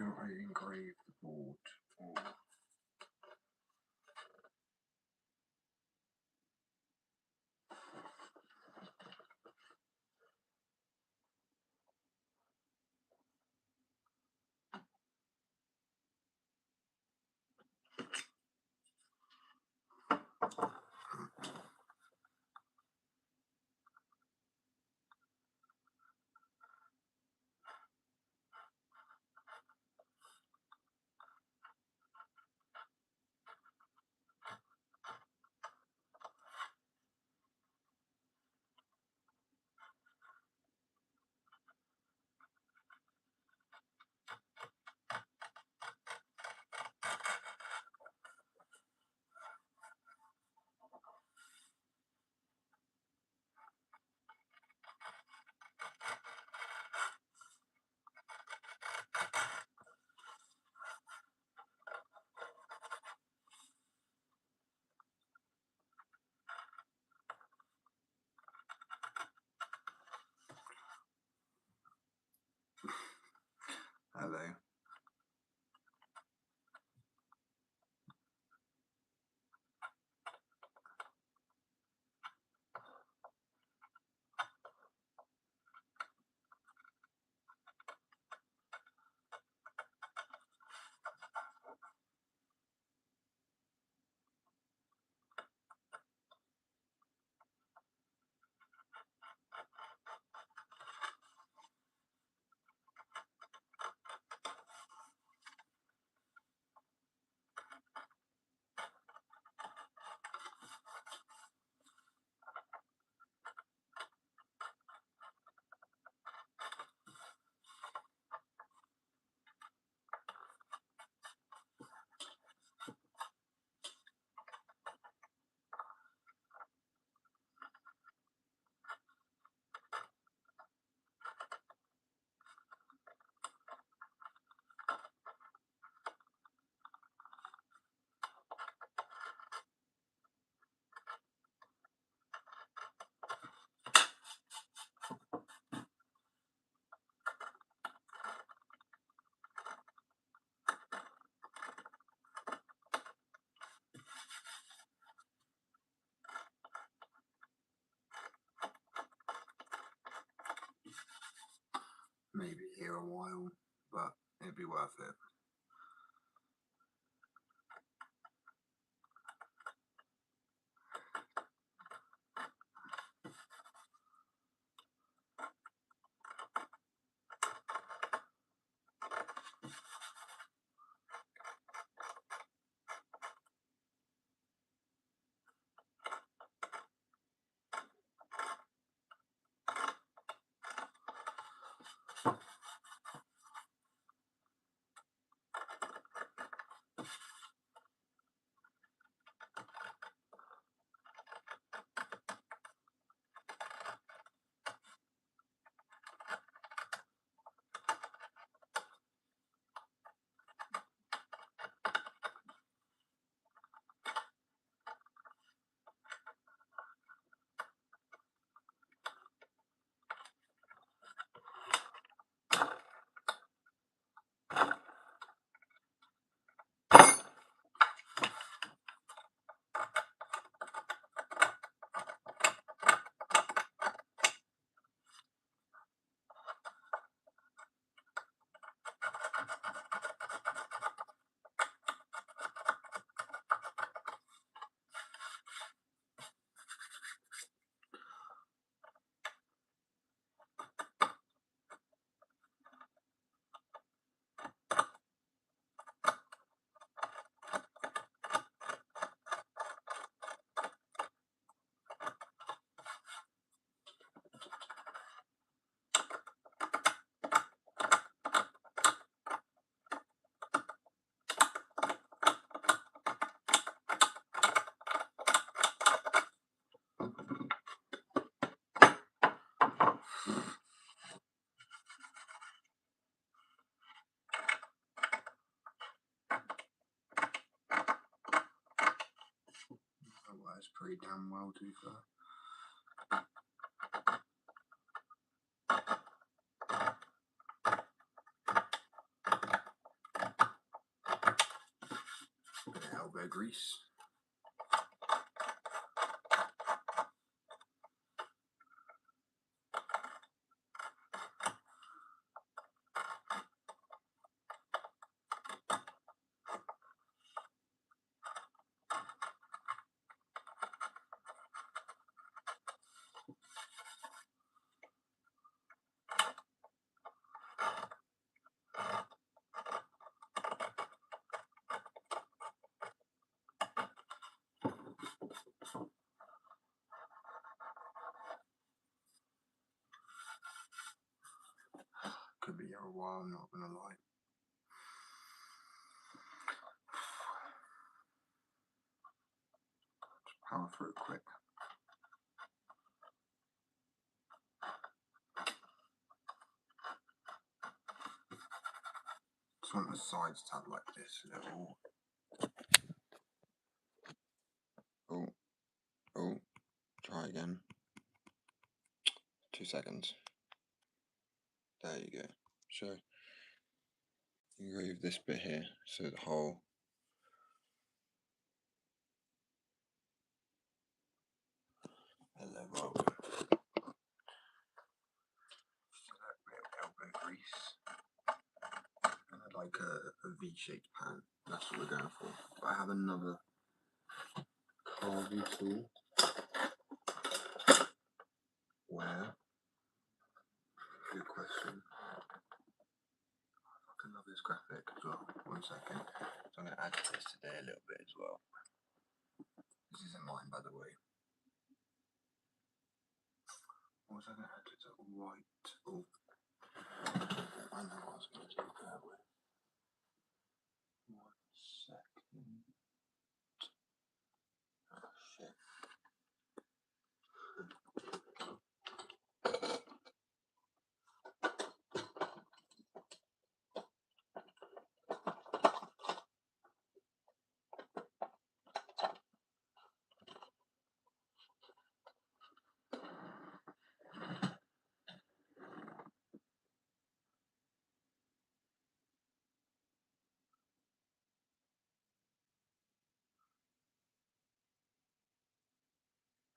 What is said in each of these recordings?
I engrave the board or hello. Maybe here a while, but it'd be worth it. That works pretty damn well, to be fair. bit of grease. Could be here a while, I'm not gonna lie. Just power through it quick. Just want the sides to have like this little. Oh, try again. 2 seconds. There you go. So engrave this bit here, so the whole elbow. Elbow grease. And I'd like a V-shaped pan. That's what we're going for. But I have another carving tool where. Good question. I love this graphic as well. 1 second. So I'm going to add to this today a little bit as well. This isn't mine, by the way. What was I going to add to it? White. Oh. I know what I was going to do there with. 1 second. Oh, shit.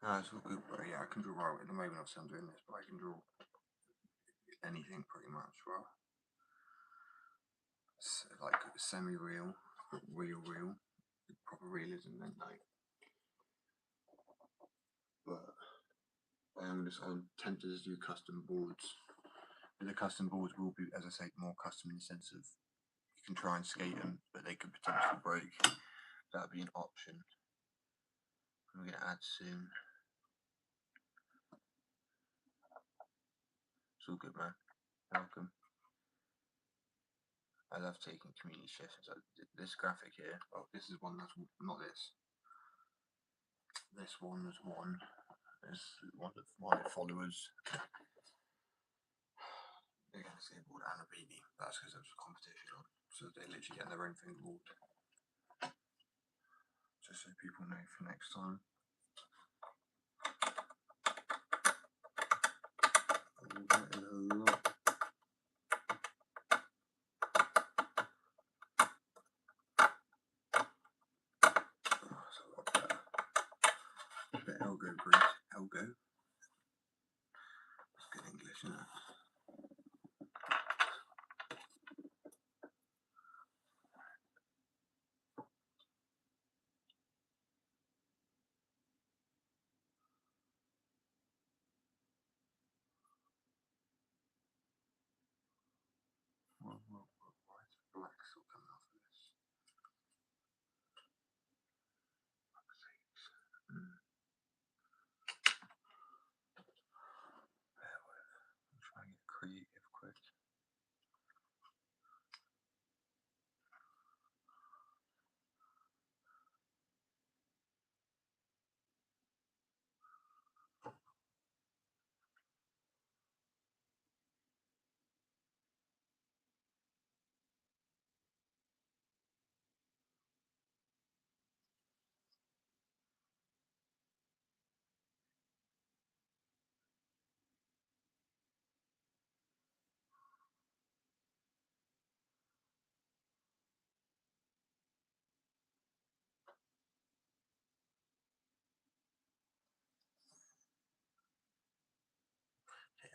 It's all good, but yeah, I can draw right at the moment. Obviously, I'm doing this, but I can draw anything pretty much, well. It's like semi-real, real, proper realism, then like. But I'm tempted to do custom boards. But the custom boards will be, as I say, more custom in the sense of you can try and skate them, but they could potentially break. That'd be an option. I'm gonna add soon. It's all good, man. Welcome. I love taking community shifts. So this graphic here, oh, this is one that's not this. This one is one. Is one of my followers. They're going to skateboard and a beanie. That's because there was a competition on. So they literally get their own thing called. Just so people know for next time. I'm getting a lot. Oh, that's a lot better. A bit Elgo grease. Elgo. That's good English, isn't it? Why is black still coming off of this? Fuck's sakes. Bear with. I'm trying to get creative quick.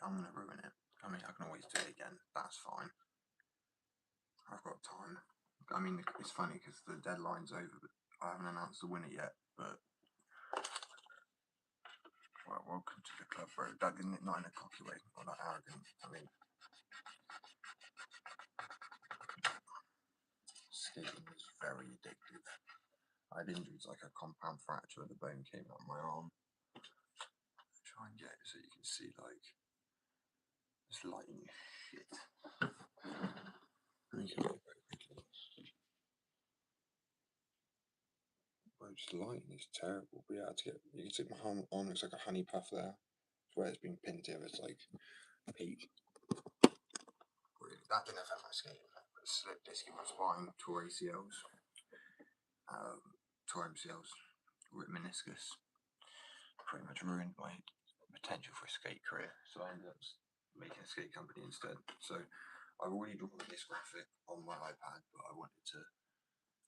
I'm gonna ruin it. I mean, I can always do it again. That's fine. I've got time. I mean, it's funny because the deadline's over, but I haven't announced the winner yet. But well, welcome to the club, bro. That didn't not in a cocky way or that arrogant. I mean, skating is very addictive. I had injuries like a compound fracture where the bone came out of my arm. Try and get it so you can see like this lighting is shit. Bro, this lighting is terrible. But yeah, you can see my arm looks like a honey puff there. It's where it's been pinned to. It's like peak. Really, that didn't affect my skating. But slip disc in my spine, tore ACLs, tore MCLs, ripped meniscus. Pretty much ruined my potential for a skate career. So I ended up making a skate company instead. So I've already drawn this graphic on my iPad, but I wanted to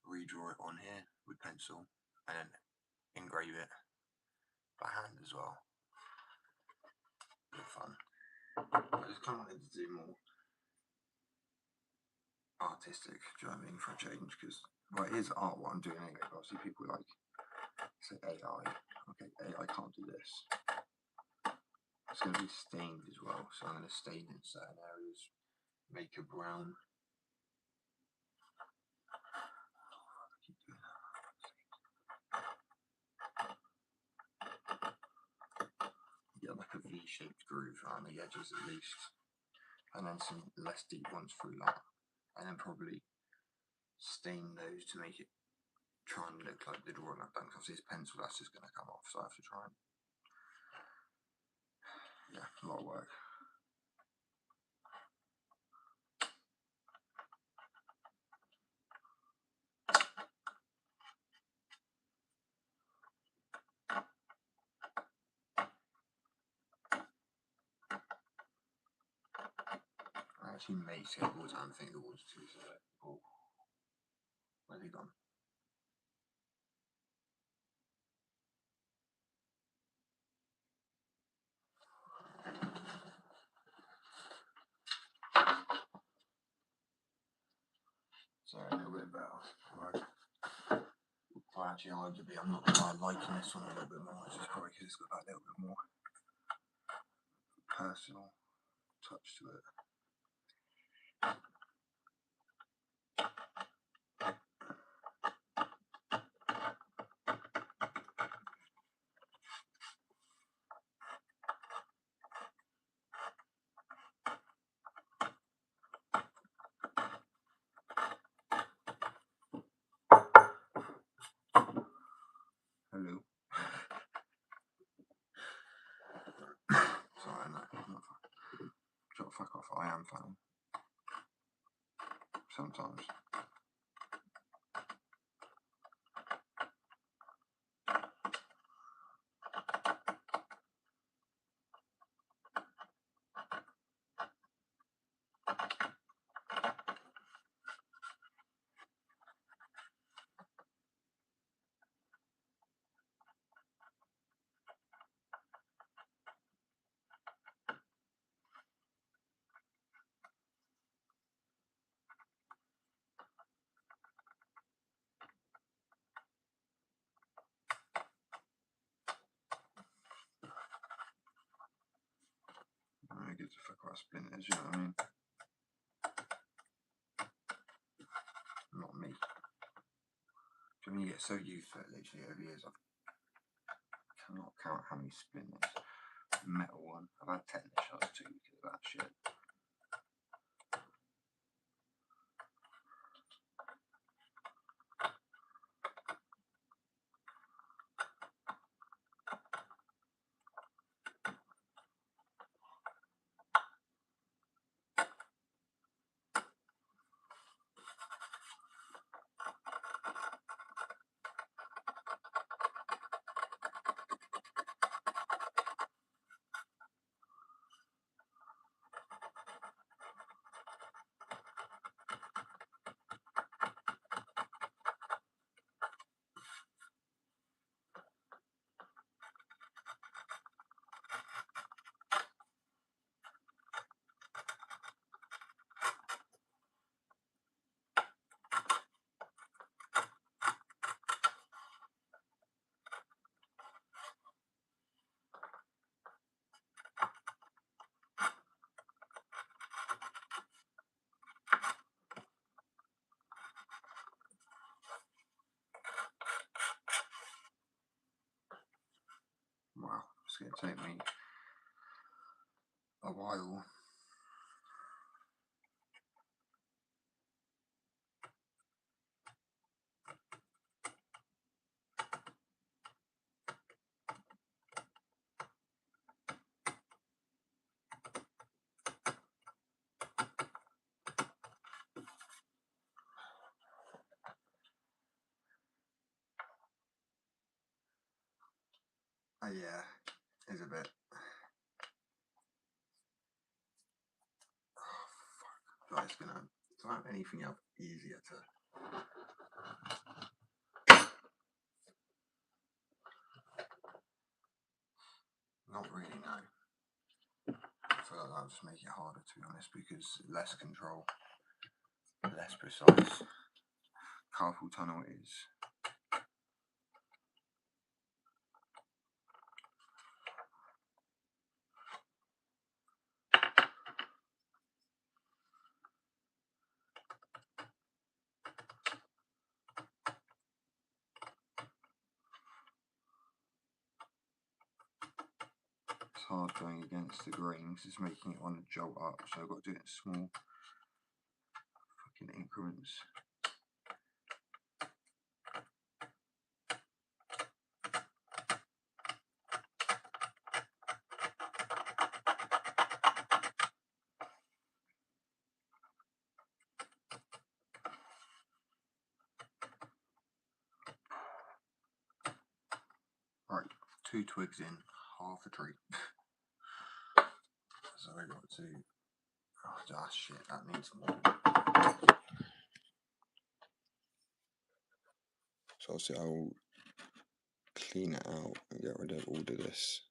redraw it on here with pencil and then engrave it by hand as well. Bit of fun. I just kind of wanted to do more artistic, do you know what I mean, for a change, because well, it is art what I'm doing anyway, but obviously people like say AI, okay, AI can't do this. It's going to be stained as well, so I'm going to stain in certain areas, make a brown. Get like a V-shaped groove around the edges at least, and then some less deep ones through that, and then probably stain those to make it try and look like the drawing I've done, because this pencil that's just going to come off, so I have to try and, yeah, a lot of work. I actually made skateboards and fingerboards too, so oh, where's he gone? Sorry, a little bit better. Right. Well, actually, arguably, I'm not liking this one a little bit more. It's just probably because it's got that little bit more personal touch to it. Hello. Sorry, no, I'm not funny. Shut the fuck off. I am funny. Sometimes. I get the fuck out spinners, you know what I mean? Not me. I mean, you get so used to it literally over years. I cannot count how many spinners. Metal one. I've had tetanus shots too because of that shit. take me a while. Yeah, it's a bit. Oh, fuck. It's gonna. Do I have anything else easier to? Not really, no. I feel like that'll just make it harder, to be honest, because less control, less precise. Carpal tunnel is. It's hard going against the grain because it's making it want to jolt up, so I've got to do it in small fucking increments. Right, 2 twigs in, half a tree. So I got to. Oh, shit, that needs more. So obviously I will clean it out and get rid of all of this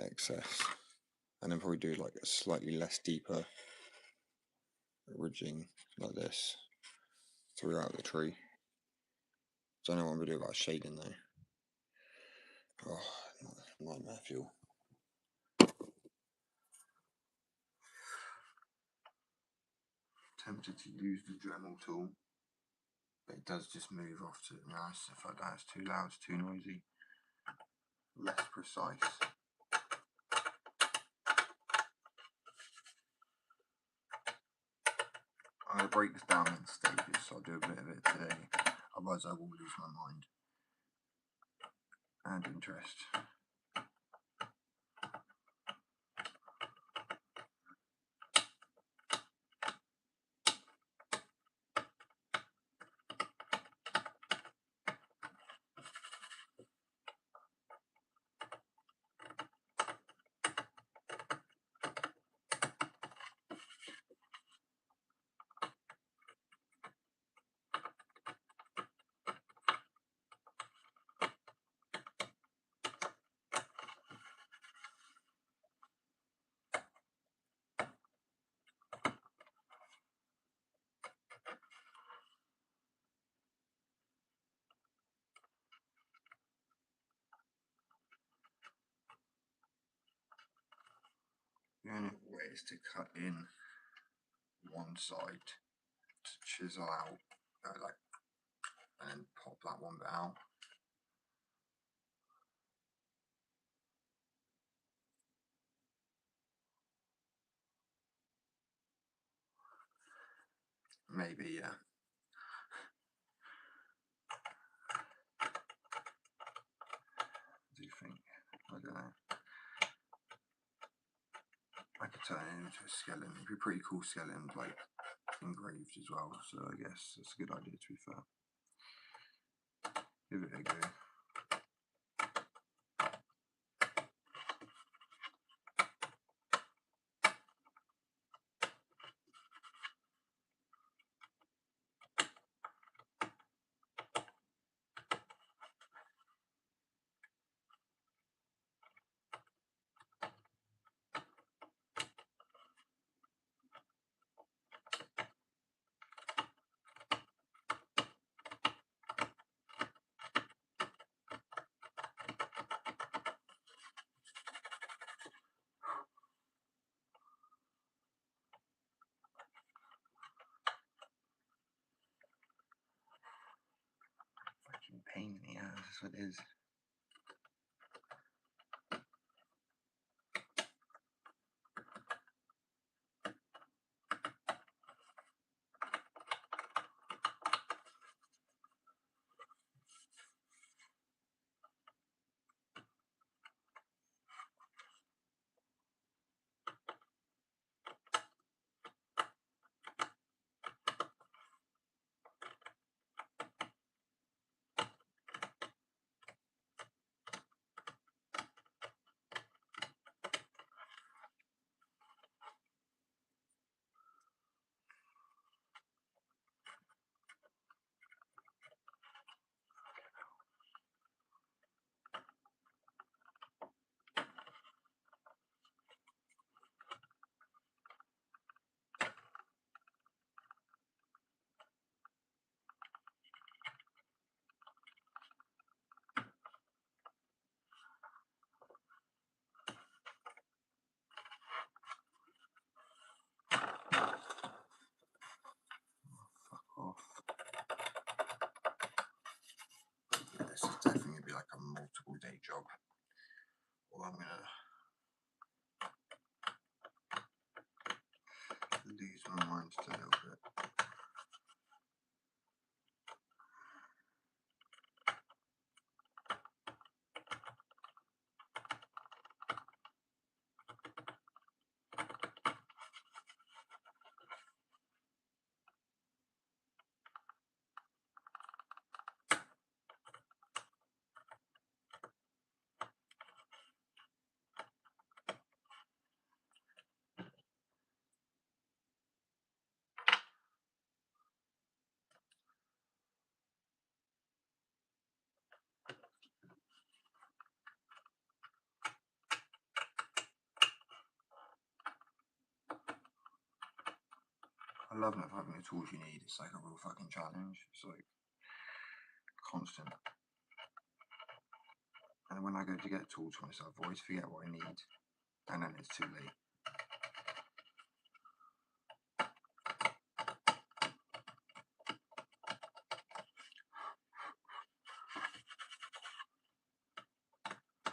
excess, and then probably do like a slightly less deeper ridging like this throughout the tree. Don't know what I'm gonna do about shading though. Oh, nightmare fuel. Tempted to use the Dremel tool, but it does just move off to the nice stuff like that. It's too loud, it's too noisy, less precise. I'm going to break this down in stages, so I'll do a bit of it today, otherwise I will lose my mind and interest. The only way is to cut in one side to chisel out, like, and then pop that one bit out. Maybe, yeah. Do you think? I don't know. I could turn it into a skeleton. It'd be a pretty cool skeleton, like engraved as well. So I guess that's a good idea, to be fair. Give it a go. Pain in the ass, that's what it is. this is definitely going to be like a multiple day job. Or I'm going to lose my mind just a little bit. I love not having the tools you need. It's like a real fucking challenge. It's like constant. And when I go to get tools for myself, I always forget what I need. And then it's too late.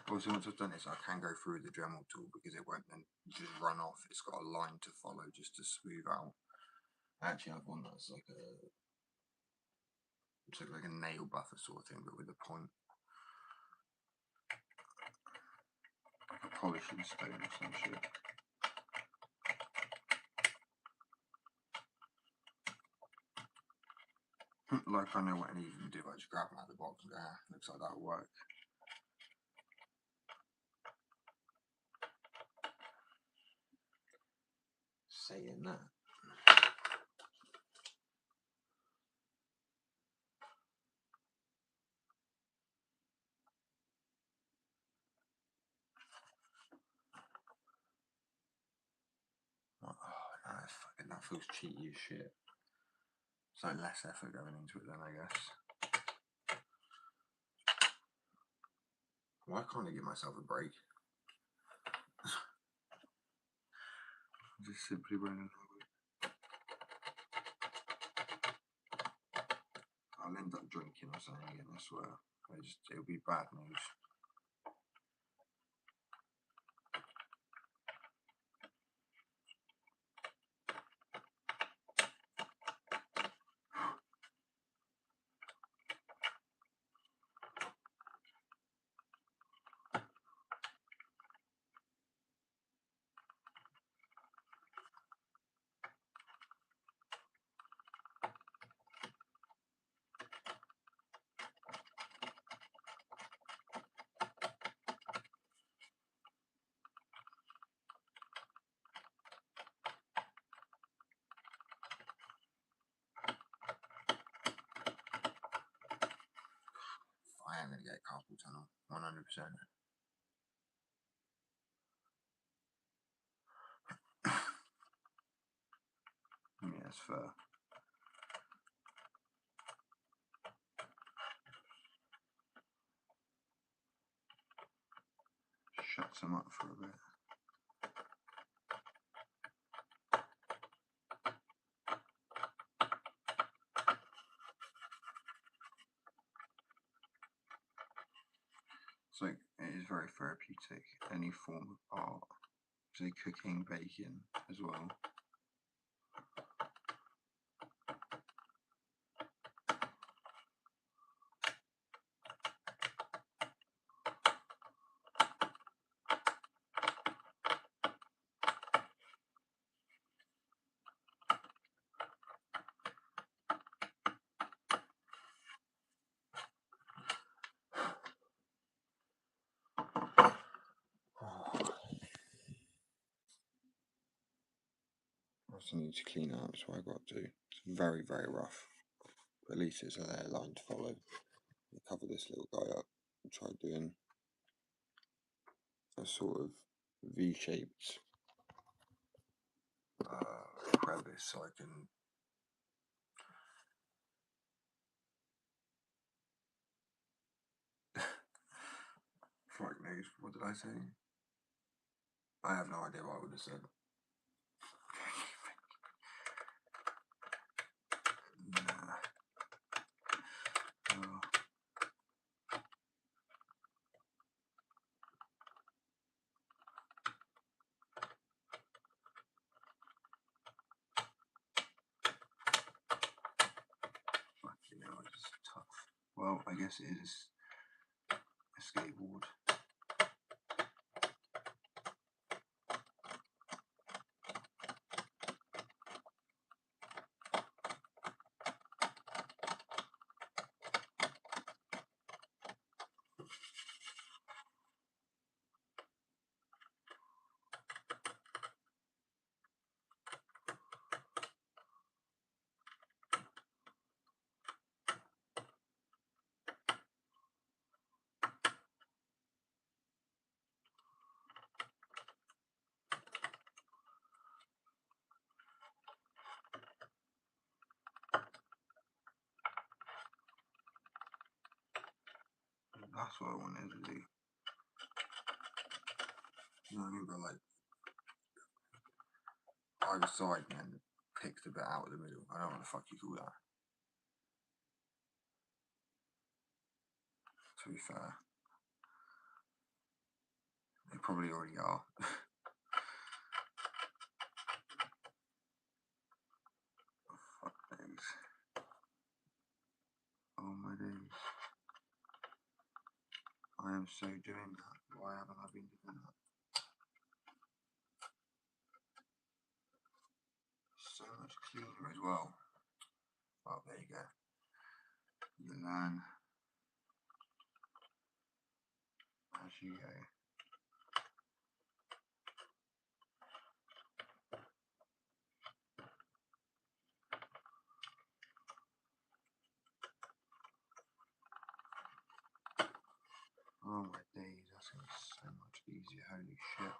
Also, once I've done this, I can go through the Dremel tool because it won't then just run off. It's got a line to follow just to smooth out. I actually have one that's like it's like a nail buffer sort of thing, but with a point. Like a polishing stone or some shit. Like I know what I need to do, I just grab them out of the box and go, looks like that'll work. Saying that. Oh no, fucking, that feels cheaty as shit. It's like less effort going into it then, I guess. Why can't I give myself a break? Just simply running. I'll end up drinking or something again, I swear. It'll be bad news. I am going to get carpal tunnel, 100%. Yeah, it's fair. Shuts them up for a bit. It's like, it is very therapeutic, any form of art. Say cooking, baking as well. I also need to clean up, so I got to. It's very, very rough. But at least it's a layer line to follow. I'll cover this little guy up and try doing a sort of V-shaped crevice so I can fuck knows, what did I say? I have no idea what I would have said. Nah. Well, I guess it is a skateboard. That's what I wanted to do. You know what I mean? But like either side and then picked a bit out of the middle. I don't know what the fuck you call that. To be fair, they probably already are. Fuck those. Oh my days. I am so doing that. Why haven't I been doing that? So much cleaner as well. Well, there you go. You learn as you go. Oh my days, that's gonna be so much easier. Holy shit.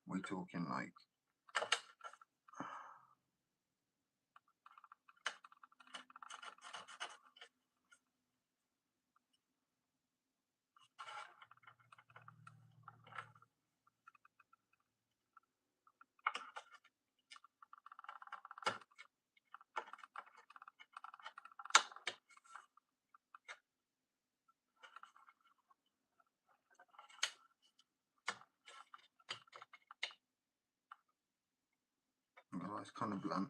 We're talking like well, it's kind of blunt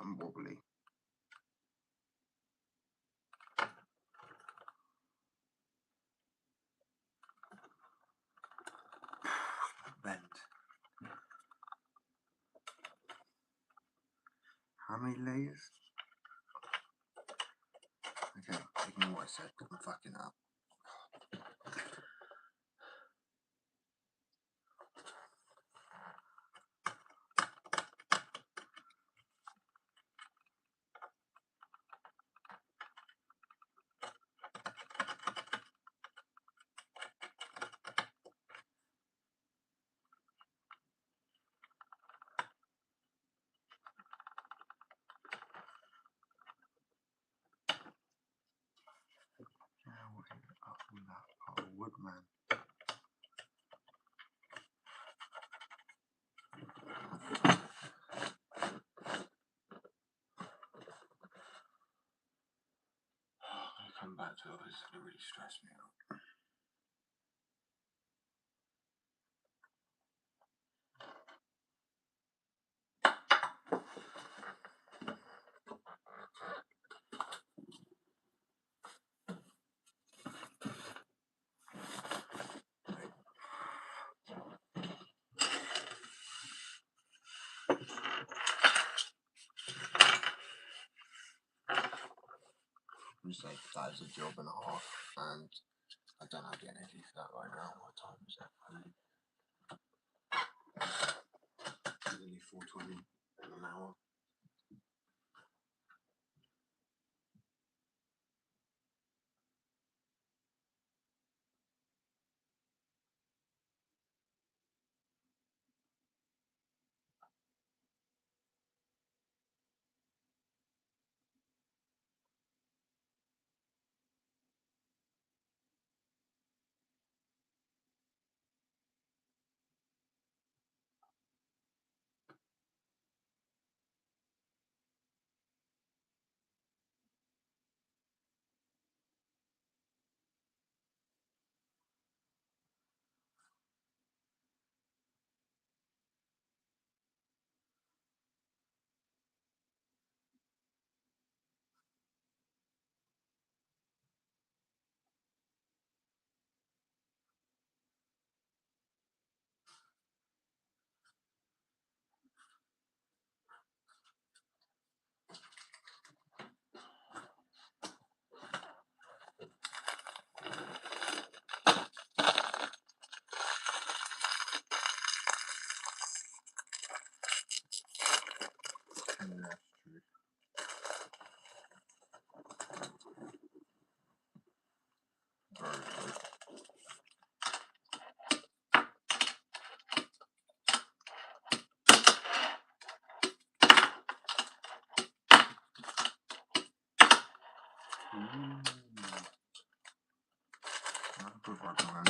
and wobbly. Bent. How many layers? Okay, ignore what I said. I'm fucking up. Now we're up with that part of wood, man. I'm gonna come back to it. It's gonna really stress me out. I'm just like, that is a job and a half, and I don't have the energy for that right now. What time is it? It's only 4:20 in an hour. that's true. Very true. Good work, man.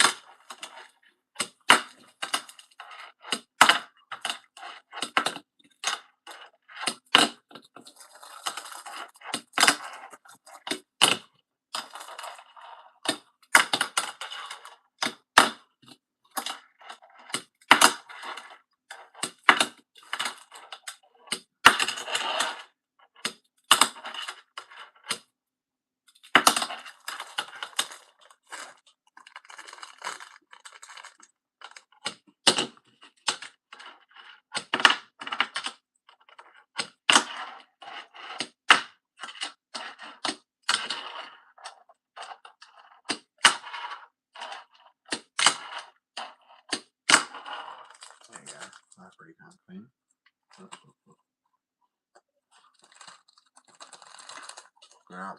There you go. That's pretty kind of clean. Good out.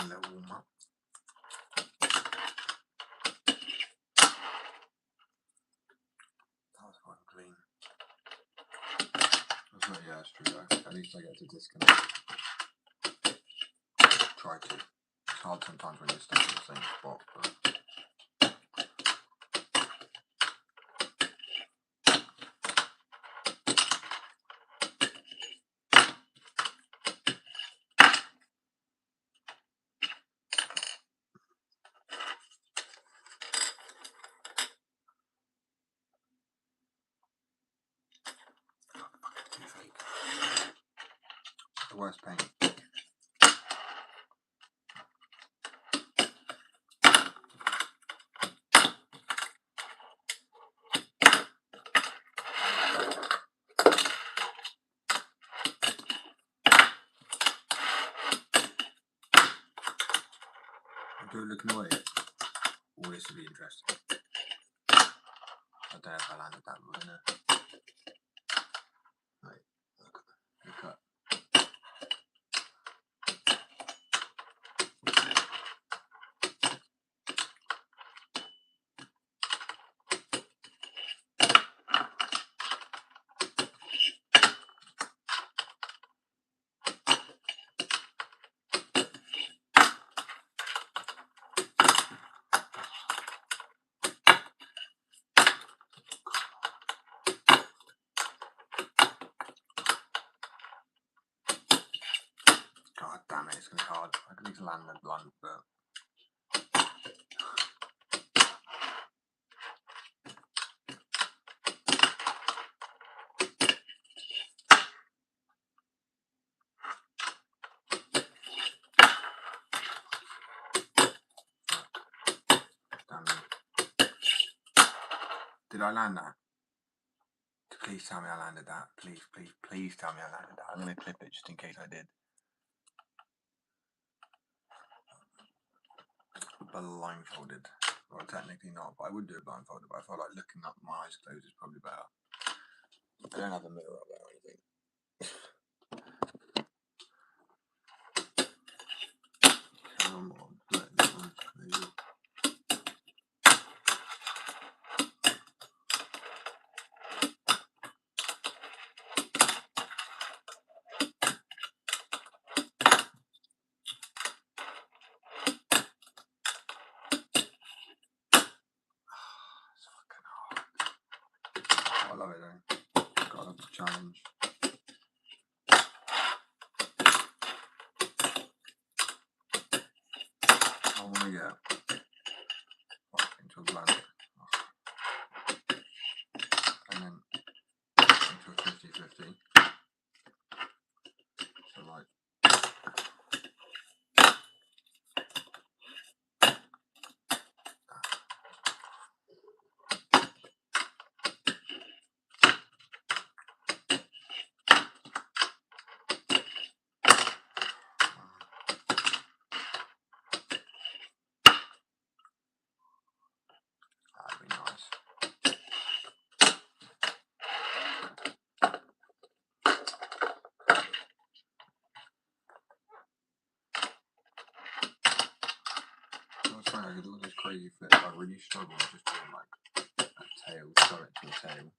A little warm up. That was quite clean. Yeah, that's true though. At least I get to disconnect. Try to. It's hard sometimes when you're stuck in the same spot, but toothache. The worst pain. Do looking away. Oh, this will be interesting. I don't know if I landed that one in there. Right, look at the cut. God damn it, it's going to be hard. I can at least land the blunt, but damn it. Did I land that? Please tell me I landed that. Please, please, please tell me I landed that. I'm going to clip it just in case I did. Blindfolded. Well, technically not, but I would do it blindfolded, but I felt like looking up my eyes closed is probably better. I don't have a mirror up there or anything. Come on, let me on, please. It's fucking hard. I love it though. Got a challenge. I want to get into a blanket. really struggle with just doing like a tail, direct to a tail.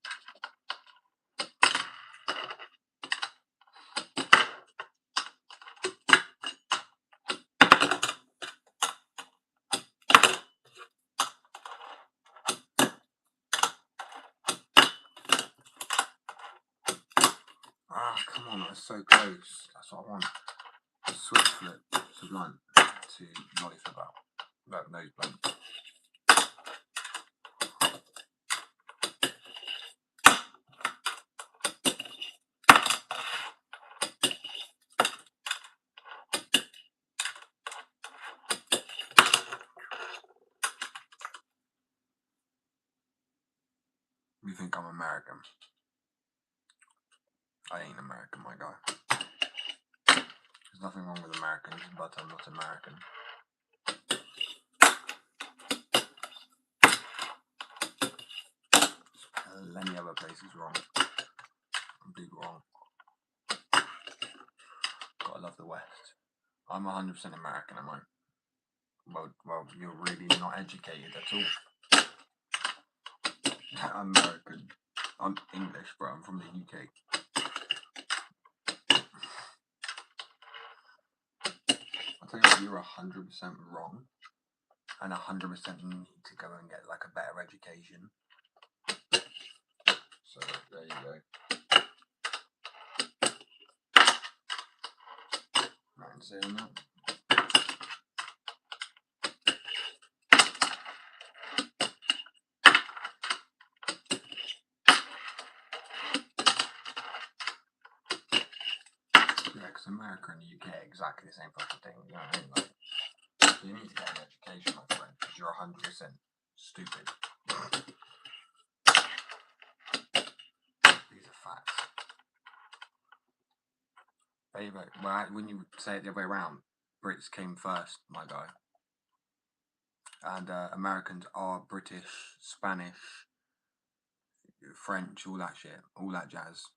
Ah, come on, that's so close. That's what I want. Switch flip to blunt to nollie flip out. No, nose blunt. You think I'm American? I ain't American, my guy. There's nothing wrong with Americans, but I'm not American. Plenty other places wrong. I'm big wrong. Gotta love the West. I'm 100% American, am I? Well, you're really not educated at all. I'm American. I'm English, bro. I'm from the UK. I'll tell you what, you're 100% wrong, and 100% need to go and get like a better education. So there you go. Right, saying that. Yeah, because America and the UK are exactly the same fucking thing. You know what I mean? Like, you need to get an education, my friend, because you're 100% stupid. These are facts. Well, when you say it the other way around, Brits came first, my guy. And Americans are British, Spanish, French, all that shit, all that jazz.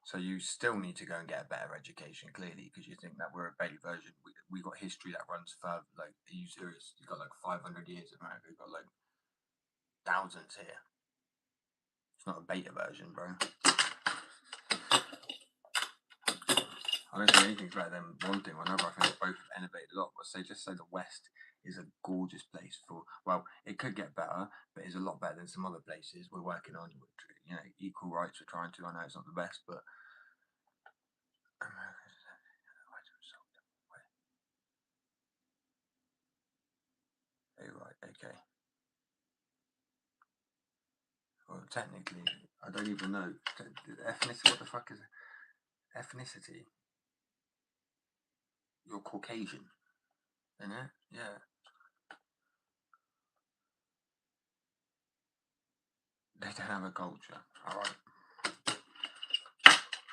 So you still need to go and get a better education, clearly, because you think that we're a beta version. We got history that runs further. Like, are you serious? You got like 500 years of America. You got like thousands here. It's not a beta version, bro. I don't think anything's better than one thing or another. I think both have innovated a lot. But just say the West is a gorgeous place for. Well, it could get better, but it's a lot better than some other places we're working on. You know, equal rights. We're trying to. I know it's not the best, but right, okay. Well, technically, I don't even know. Ethnicity, what the fuck is it? Ethnicity? You're Caucasian, isn't it? Yeah. They don't have a culture. Alright.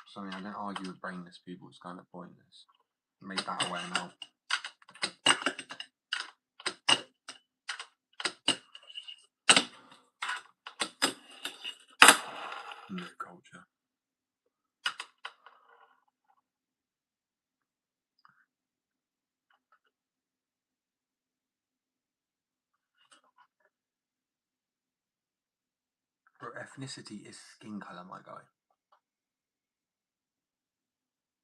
So, I mean, I don't argue with brainless people, it's kind of pointless. Made that aware now. No culture. Bro, ethnicity is skin colour, my guy.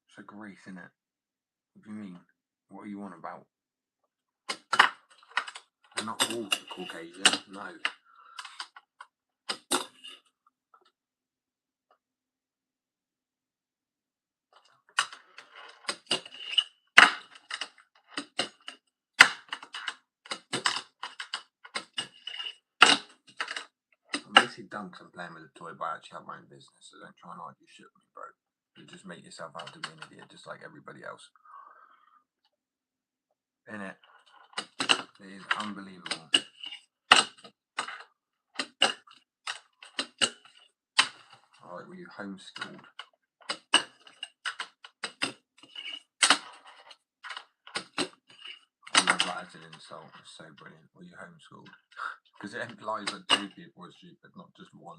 It's like race, innit? What do you mean? What are you on about? They're not all Caucasian, no. I'm basically done because I'm playing with a toy, but I actually have my own business, so don't try and argue shit with me, bro. You just make yourself out to be an idiot, just like everybody else. Innit? It is unbelievable. Alright, were you homeschooled? I love that as an insult. It's so brilliant. Were you homeschooled? Because it implies that two people are stupid, not just one.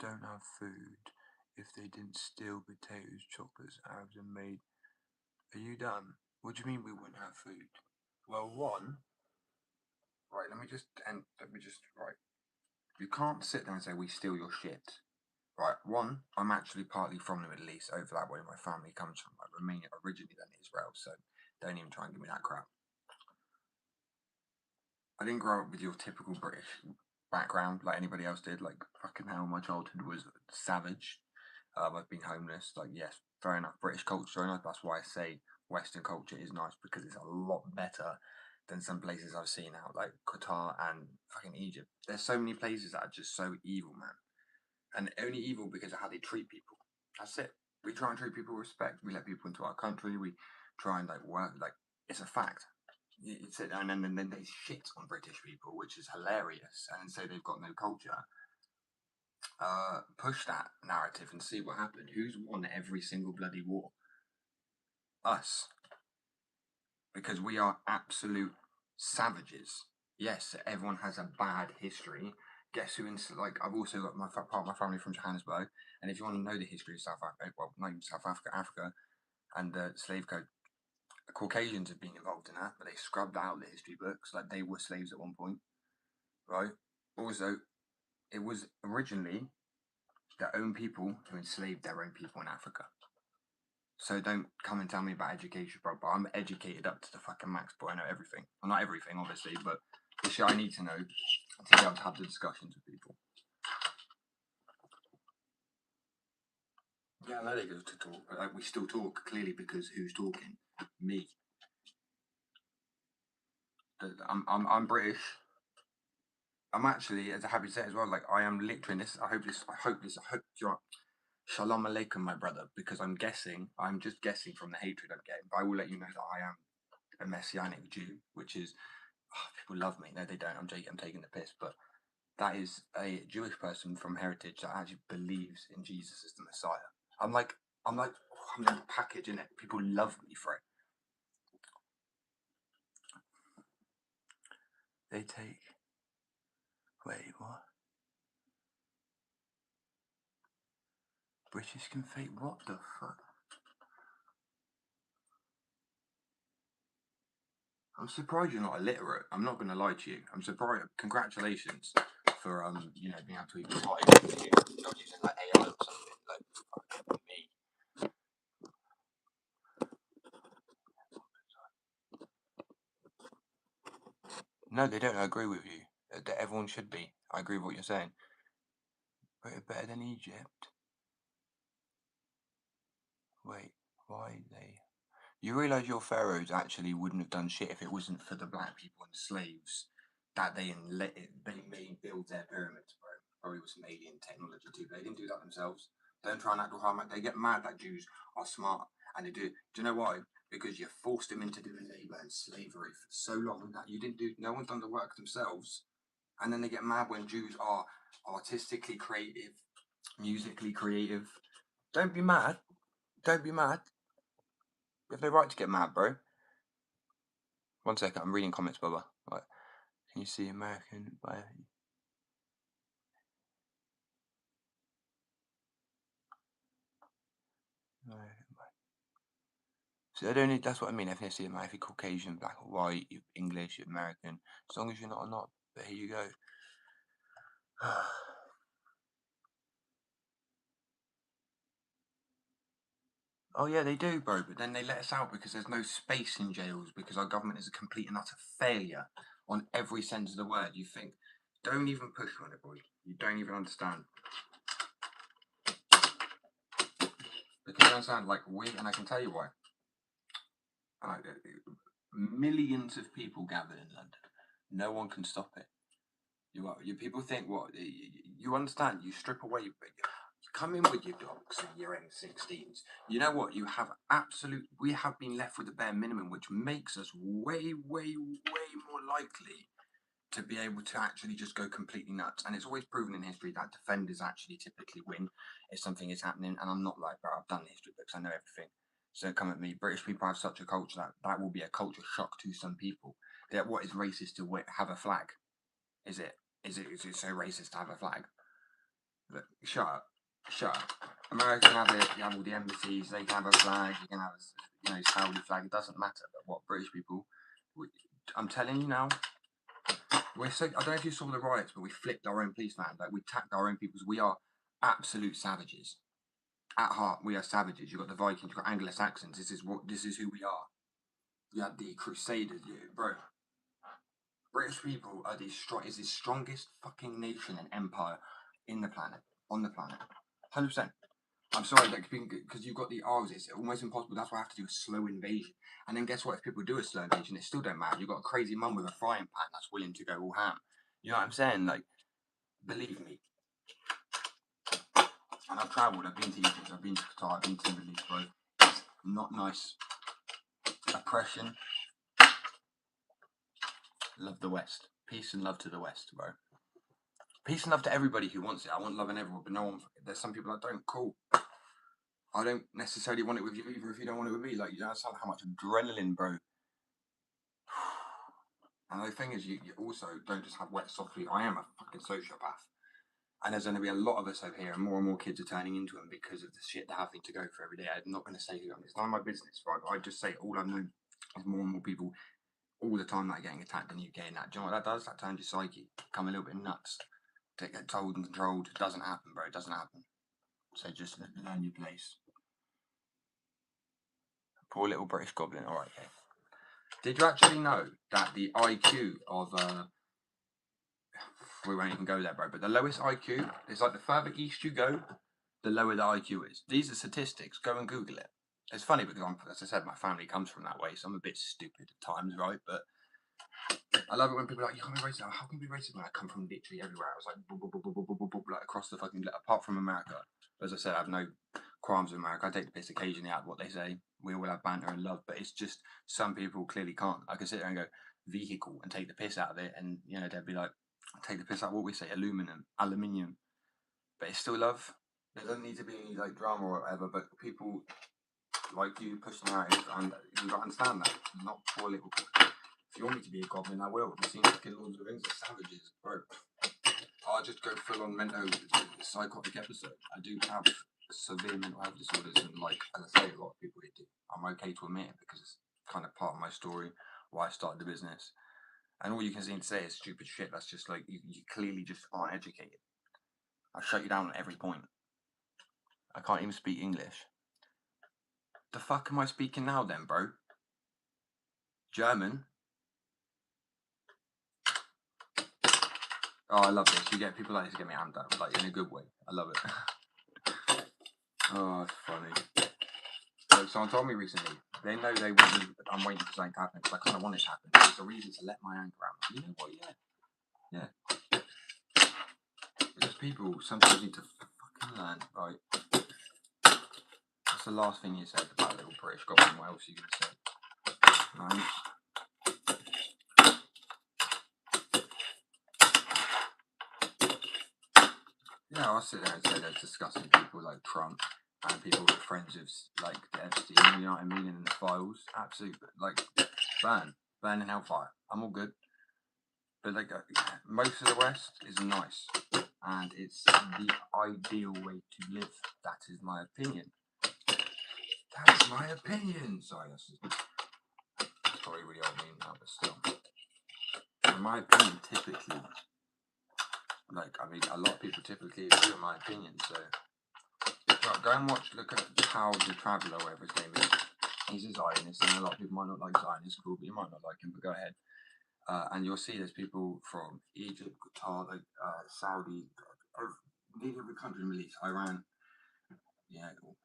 don't have food if they didn't steal potatoes, chocolates, Arabs, and made. Are you done? What do you mean we wouldn't have food? Well, one. Right. Right. You can't sit there and say we steal your shit. Right. One. I'm actually partly from the Middle East. Over that way, my family comes from Romania originally, then Israel. So don't even try and give me that crap. I didn't grow up with your typical British background like anybody else did. Like, fucking hell, my childhood was savage. I've been homeless. Like, yes, fair enough. British culture, and that's why I say Western culture is nice, because it's a lot better than some places I've seen out, like Qatar and fucking Egypt. There's so many places that are just so evil, man. And only evil because of how they treat people. That's it. We try and treat people with respect. We let people into our country. We try and work. Like, it's a fact. It's it, and then they shit on British people, which is hilarious, and say they've got no culture. Push that narrative and see what happened. Who's won every single bloody war? Us. Because we are absolute savages. Yes, everyone has a bad history. Guess who? I've also got part of my family from Johannesburg, and if you want to know the history of South Africa, well, not even South Africa, Africa, and the slave code, Caucasians have been involved in that, but they scrubbed out the history books like they were slaves at one point, right? Also, it was originally their own people who enslaved their own people in Africa. So don't come and tell me about education, bro. But I'm educated up to the fucking max, boy. I know everything. Well, not everything, obviously, but the shit I need to know to be able to have the discussions with people. Yeah, I know they go to talk, but we still talk, clearly, because who's talking? Me. I'm British. I'm actually, as I happy to say as well, I am literally this. I hope you're. Shalom alaikum, my brother, because I'm just guessing from the hatred I'm getting, but I will let you know that I am a Messianic Jew, which is, people love me. No, they don't. I'm taking the piss, but that is a Jewish person from heritage that actually believes in Jesus as the Messiah. I'm like, I'm in a package in it. People love me for it. They take. Wait, what? British can fake what the fuck? I'm surprised you're not illiterate. I'm not going to lie to you. I'm surprised. Congratulations for being able to even type. Not using AI or something like me. No, they don't. I agree with you. That everyone should be. I agree with what you're saying. But better than Egypt. Wait, why they? You realise your pharaohs actually wouldn't have done shit if it wasn't for the black people and slaves that they made build their pyramids, bro. Probably with some alien technology too. They didn't do that themselves. Don't try and act hard. They get mad that Jews are smart, and they do. Do you know why? Because you forced them into doing labour and slavery for so long that you didn't do. No one's done the work themselves, and then they get mad when Jews are artistically creative, musically creative. Don't be mad. Don't be mad. You have no right to get mad, bro. 1 second, I'm reading comments, Bubba. Right. Can you see American by? So I don't need. That's what I mean. Ethnicity, American, Caucasian, black or white, English, American. As long as you're not. But here you go. Oh yeah, they do, bro. But then they let us out because there's no space in jails because our government is a complete and utter failure on every sense of the word. You think? Don't even push on it, boy. You don't even understand. Because you understand, and I can tell you why. Millions of people gathered in London. No one can stop it. You people think what? You understand? You strip away. You come in with your dogs and your M16s. You know what? We have been left with the bare minimum, which makes us way, way, way more likely to be able to actually just go completely nuts. And it's always proven in history that defenders actually typically win if something is happening. And I'm not like that. I've done the history books. I know everything. So come at me. British people have such a culture that will be a culture shock to some people. That what is racist to have a flag? Is it so racist to have a flag? Look, shut up. Shut up. America can have it. You have all the embassies. They can have a flag. You can have a Saudi flag. It doesn't matter. But what British people? I'm telling you now. We're so. I don't know if you saw the riots, but we flipped our own policeman. Like we attacked our own peoples. We are absolute savages. At heart, we are savages. You've got the Vikings. You've got Anglo-Saxons. This is who we are. You had the Crusaders, bro. British people are the strongest fucking nation and empire on the planet. 100%. I'm sorry, because you've got the R's, it's almost impossible. That's why I have to do a slow invasion. And then guess what? If people do a slow invasion, it still don't matter. You've got a crazy mum with a frying pan that's willing to go all ham. You know what I'm saying? Like, believe me. And I've travelled. I've been to Egypt. I've been to Qatar. I've been to the Middle East, bro. It's not nice. Oppression. Love the West. Peace and love to the West, bro. Peace and love to everybody who wants it. I want love in everyone, but no one. There's some people that don't. Cool. I don't necessarily want it with you either if you don't want it with me. Like, you don't understand how much adrenaline, bro. And the thing is, you also don't just have wet soft feet. I am a fucking sociopath. And there's going to be a lot of us over here, and more kids are turning into them because of the shit they're having to go through every day. I'm not going to say who I'm. It's none of my business, right? I just say all I know is more and more people all the time that are getting attacked in the UK. And that, do you know what that does? That turns your psyche. Become a little bit nuts. To get told and controlled. It doesn't happen, bro. It doesn't happen. So just learn your place. Poor little British goblin. All right, okay. Did you actually know that the IQ of we won't even go there, bro, but the lowest IQ is like the further east you go, the lower the IQ is. These are statistics. Go and Google it. It's funny because, as I said, my family comes from that way, so I'm a bit stupid at times, right? But I love it when people are like, you can't be racist. How can you be racist when I come from literally everywhere? I was like, across the fucking, apart from America. As I said, I have no qualms with America. I take the piss occasionally out of what they say. We all have banter and love, but it's just some people clearly can't. I can sit there and go vehicle and take the piss out of it, and they'd be like, take the piss out of what we say, aluminium, but it's still love. There doesn't need to be any like drama or whatever, but people like you push the narrative, and you got to understand that. Not poor little. If you want me to be a goblin, I will. You've seen fucking Lord of the Rings, are savages, bro. I'll just go full on mental psychotic episode. I do have severe mental health disorders, and like as I say, a lot of people do. I'm okay to admit it because it's kind of part of my story, why I started the business. And all you can seem to say is stupid shit. That's just like you clearly just aren't educated. I'll shut you down at every point. I can't even speak English. The fuck am I speaking now then, bro? German? Oh, I love this. You get people like this to get me amped up, like in a good way. I love it. Oh, it's funny. So someone told me recently, they know I'm waiting for something to happen because I kind of want it to happen. There's a reason to let my anger out. You know what? Yeah. Because people sometimes need to fucking learn, right? That's the last thing you said about little British goblin. What else are you going to say? Nice. Yeah, I'll sit there and say there's disgusting people like Trump and people with friends of like the Epstein, you know what I mean, and the files. Absolute, like, burn in hellfire. I'm all good. But like, most of the West is nice, and it's the ideal way to live. That is my opinion. That's my opinion. Sorry, that's probably really old mean now, but still. In my opinion, typically, like, I mean, a lot of people typically agree with my opinion, so go and look at how the Traveller, whatever his name is. He's a Zionist, and a lot of people might not like Zionist, cool, but you might not like him, but go ahead. And you'll see there's people from Egypt, Qatar, like Saudi, nearly every country in the Middle East, Iran. Yeah, cool.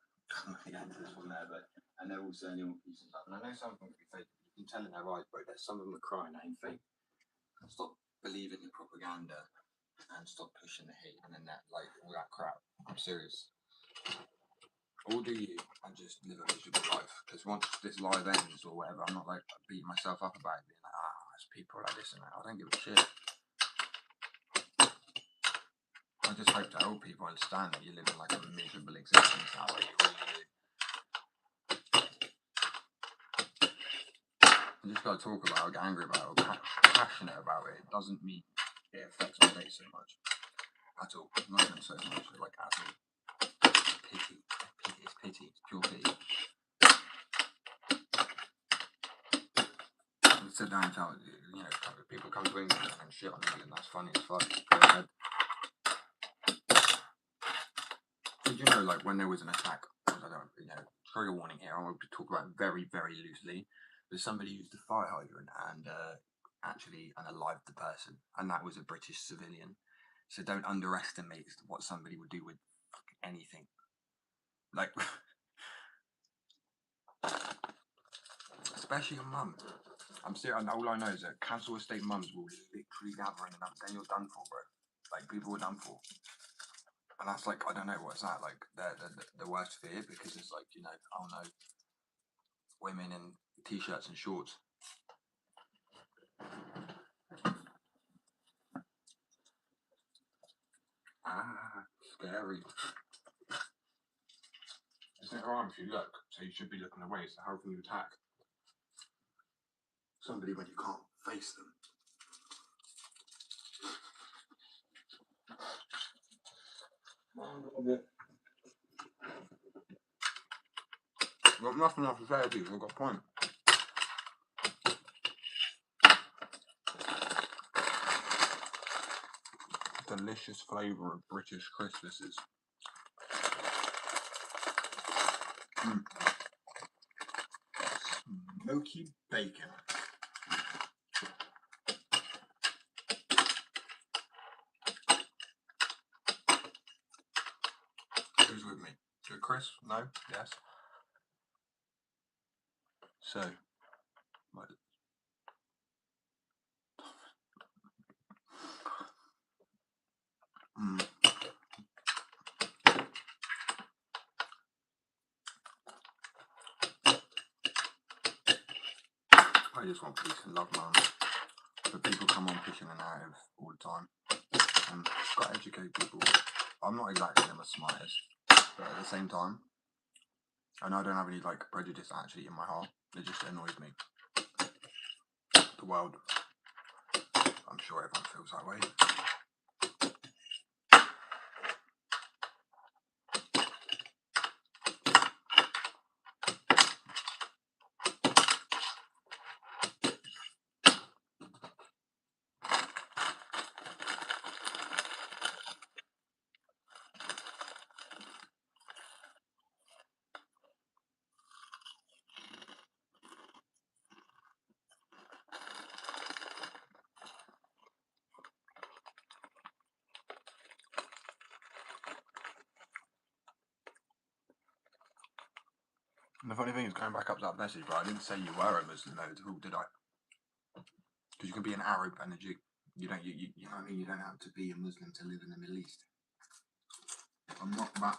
There's one there, but and they're all saying they want peace and stuff. And I know some of them can be fake. You can tell in their eyes, bro, that some of them are crying, they ain't fake. Stop believing the propaganda and stop pushing the hate and then that, like, all that crap. I'm serious. All do you and just live a miserable life. Because once this live ends or whatever, I'm not like beating myself up about it, being like, there's people like this and that. I don't give a shit. I just hope to help people understand that you're living like a miserable existence now, like you really do. You just got to talk about it, get angry about it, or passionate about it. It doesn't mean it affects my day so much. at all. Not even so much, like at all. Pity. It's pity. It's pure pity. Sit down and tell, you know, people come to England and shit on England. That's funny as fuck. Go ahead. Did you know, like, when there was an attack, I don't know, you know, trigger warning here, I want to talk about it very, very loosely, but somebody used a fire hydrant and actually unalived the person, and that was a British civilian. So don't underestimate what somebody would do with anything. Like, especially a mum. I'm serious, all I know is that council estate mums will literally gather in, and then you're done for, bro. Like, people are done for. And that's like, I don't know, what's that? Like, the worst fear, because it's like, you know, oh no, women in t-shirts and shorts. Ah, scary. It's never harm if you look, so you should be looking away. So how can you attack somebody when you can't face them? I've got nothing else to say to you, I've got a point. Delicious flavour of British Christmases. Smoky bacon. Who's with me? Is it Chris? No? Yes? So, my... I just want peace and love, man. But people come on pushing a narrative all the time. And I've got to educate people. I'm not exactly the smartest, but at the same time, I know I don't have any like prejudice actually in my heart. It just annoys me. The world, I'm sure everyone feels that way. And the funny thing is, going back up to that message, but I didn't say you were a Muslim at all, did I? Because you can be an Arab and you know what I mean? You don't have to be a Muslim to live in the Middle East. I'm not that.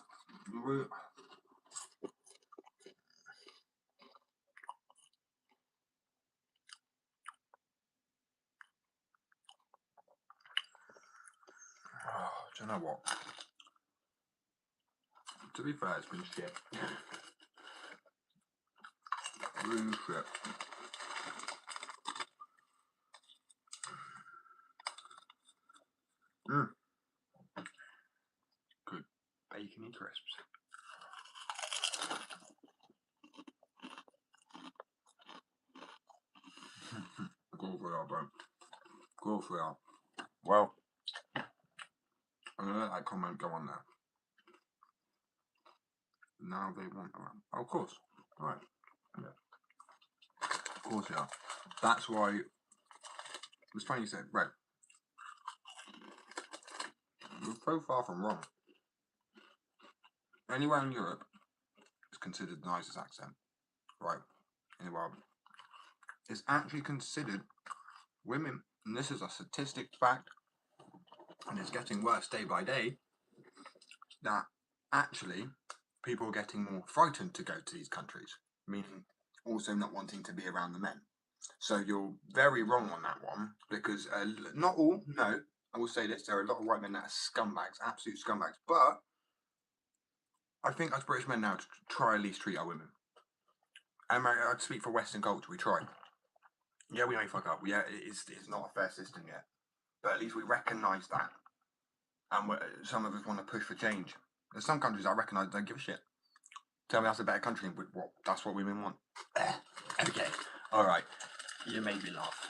Oh, do you know what? To be fair, it's been shit. Really shit. Good bacony crisps. Go for it, bro. Go for it. Well, I'm gonna let that comment go on there. Now they want around. Oh, of course. Alright. Yeah. Of course they are. That's why it's funny you said, right. You're so far from wrong. Anywhere in Europe is considered the nicest accent. Right. In the world. It's actually considered women, and this is a statistic fact, and it's getting worse day by day, that actually people are getting more frightened to go to these countries, meaning also not wanting to be around the men. So you're very wrong on that one, because not all, no, I will say this, there are a lot of white men that are scumbags, absolute scumbags, but I think as British men now to try at least treat our women. And I'd speak for Western culture, we try. Yeah, we may fuck up, yeah, it's not a fair system yet, but at least we recognise that. And some of us want to push for change. There's some countries I reckon I don't give a shit. Tell me that's a better country. What? That's what women want. Okay. All right. You made me laugh.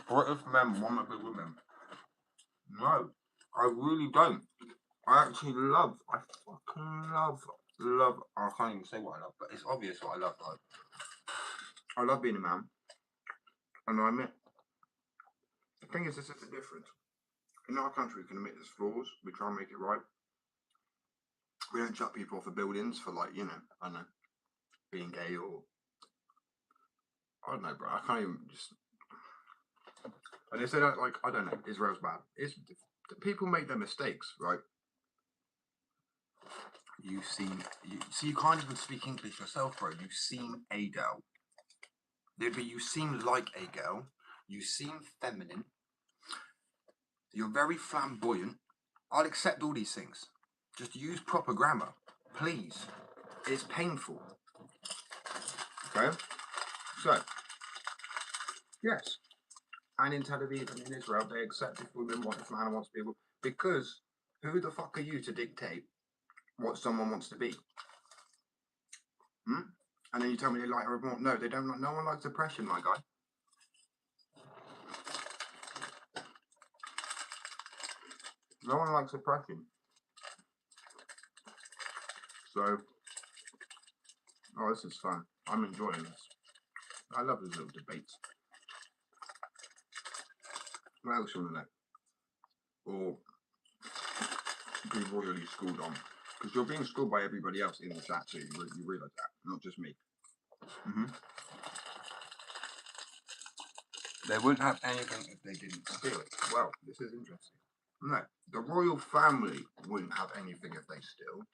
British men want to be women. No, I really don't. I actually I fucking love. I can't even say what I love, but it's obvious what I love. Like, I love being a man, and I admit. The thing is, this is the difference. In our country, we can admit there's flaws. We try and make it right. We don't chuck people off of buildings for, like, you know, I don't know, being gay or I don't know, bro. I can't even just. And they say that, like, I don't know, Israel's bad. People make their mistakes, right? You can't even speak English yourself, bro. You seem a girl. You seem like a girl. You seem feminine. You're very flamboyant. I'll accept all these things. Just use proper grammar, please. It's painful. Okay? So, yes. And in Tel Aviv and in Israel, they accept if women want, if man wants to be, because who the fuck are you to dictate what someone wants to be? And then you tell me they like her more. No, they don't. No one likes oppression, my guy. No one likes oppression. So, oh, this is fun. I'm enjoying this. I love these little debates. What else you want to know? Or be royally schooled on? Because you're being schooled by everybody else in the chat too. You realise that, not just me. They wouldn't have anything if they didn't steal it. Well, this is interesting. No, the royal family wouldn't have anything if they steal.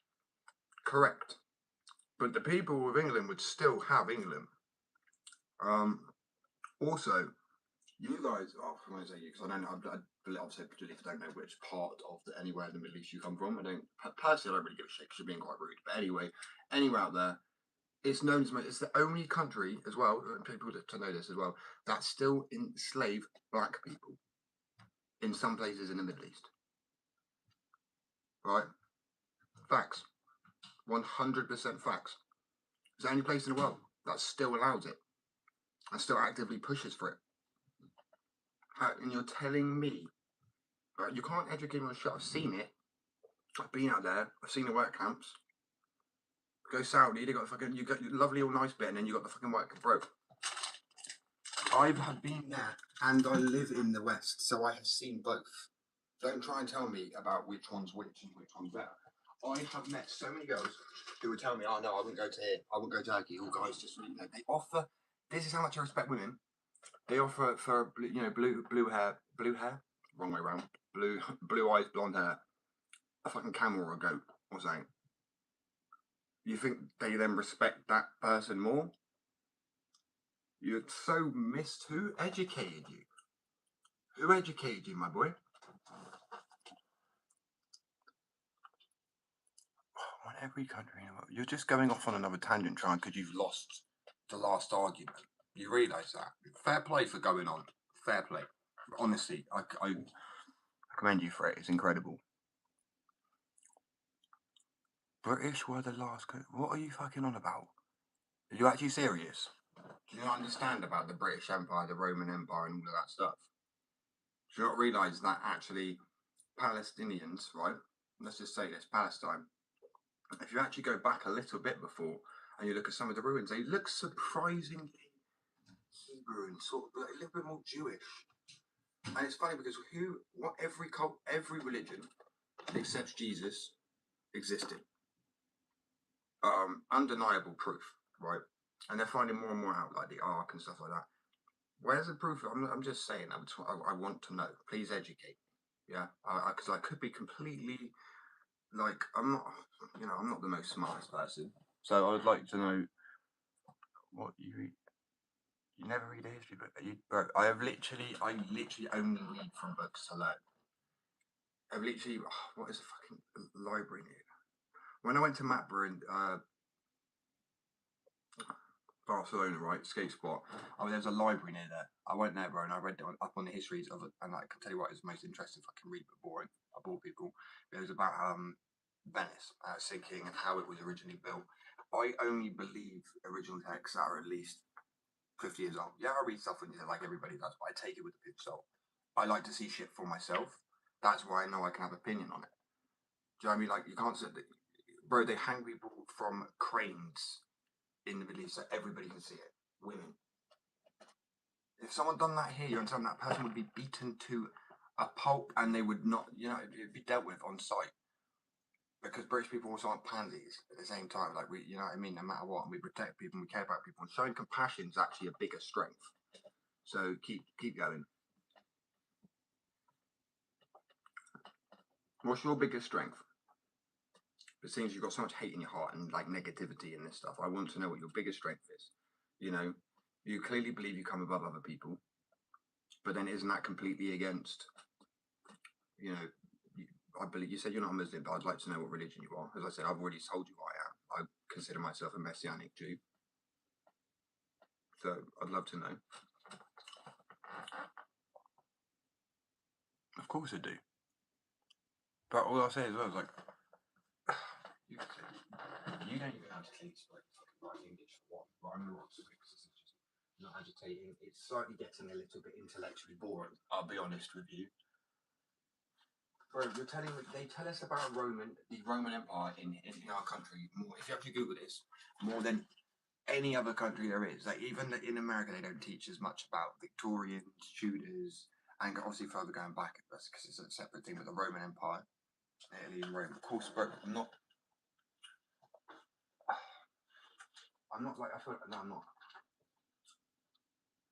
Correct. But the people of England would still have England. Also, you guys, I want to say you because I obviously if I don't know which part of anywhere in the Middle East you come from. I don't personally. I don't really give a shit because you're being quite rude. But anyway, anywhere out there, it's known as it's the only country as well. And people to know this as well that still enslave black people in some places in the Middle East. Right? Facts. 100% facts. It's the only place in the world that still allows it and still actively pushes for it. And you're telling me, right, you can't educate me on shit. I've seen it. I've been out there. I've seen the work camps. Go Saudi. They got you got your lovely or nice bit, and then you got the fucking work broke. I've been there, and I live in the West, so I have seen both. Don't try and tell me about which one's which and which one's better. I have met so many girls who would tell me, "Oh no, I wouldn't go to here. I wouldn't go to Turkey." All guys just, they offer. This is how much I respect women. They offer for blue hair, wrong way around, blue eyes, blonde hair, a fucking camel or a goat or something. You think they then respect that person more? You're so missed. Who educated you? Who educated you, my boy? On every country in the world. You're just going off on another tangent trying because you've lost the last argument. You realise that? Fair play for going on. Fair play. Honestly, I commend you for it. It's incredible. British were the last. What are you fucking on about? Are you actually serious? Do you not understand about the British Empire, the Roman Empire, and all of that stuff? Do you not realise that actually Palestinians, right? Let's just say this, Palestine. If you actually go back a little bit before and you look at some of the ruins, they look surprisingly Hebrew and sort of a little bit more Jewish. And it's funny because every religion except Jesus existed. Undeniable proof, right? And they're finding more and more out, like the Ark and stuff like that. Where's the proof? I'm just saying. I want to know. Please educate me. Yeah, because I could be completely like I'm not the most smartest person. So I would like to know what you read. You never read a history book, bro. I literally only read from books to learn. What is a fucking library near? When I went to Matborough Barcelona, right? Skate spot. Oh, there's a library near there. I went there, bro, and I read up on the histories of it. And I can tell you what is the most interesting fucking read, but boring. I bore people. It was about Venice sinking and how it was originally built. I only believe original texts that are at least 50 years old. Yeah, I read stuff like everybody does, but I take it with a pinch of salt. I like to see shit for myself. That's why I know I can have opinion on it. Do you know what I mean? Like, you can't say that, bro, they hang people from cranes in the Middle East so everybody can see it. Women. If someone done that here, you understand that person would be beaten to a pulp and they would not, it'd be dealt with on site. Because British people also aren't pansies at the same time. Like, we, you know what I mean? No matter what, and we protect people and we care about people. And showing compassion is actually a bigger strength. So keep going. What's your biggest strength? It seems you've got so much hate in your heart and like negativity in this stuff. I want to know what your biggest strength is. You know, you clearly believe you come above other people, but then isn't that completely against, I believe you said you're not a Muslim, but I'd like to know what religion you are. As I said, I've already told you what I am. I consider myself a Messianic Jew. So I'd love to know. Of course I do. But all I'll say as well is like, you don't even have to clearly speak fucking English for what? But I'm not because it's just not agitating. It's slightly getting a little bit intellectually boring. I'll be honest with you. Bro, they tell us about the Roman Empire in our country more. If you actually Google this, more than any other country there is. Like, even in America, they don't teach as much about Victorians, Tudors, and obviously further going back, because it's a separate thing with the Roman Empire, Italy and Rome. Of course, but I'm not like, I feel like, no, I'm not.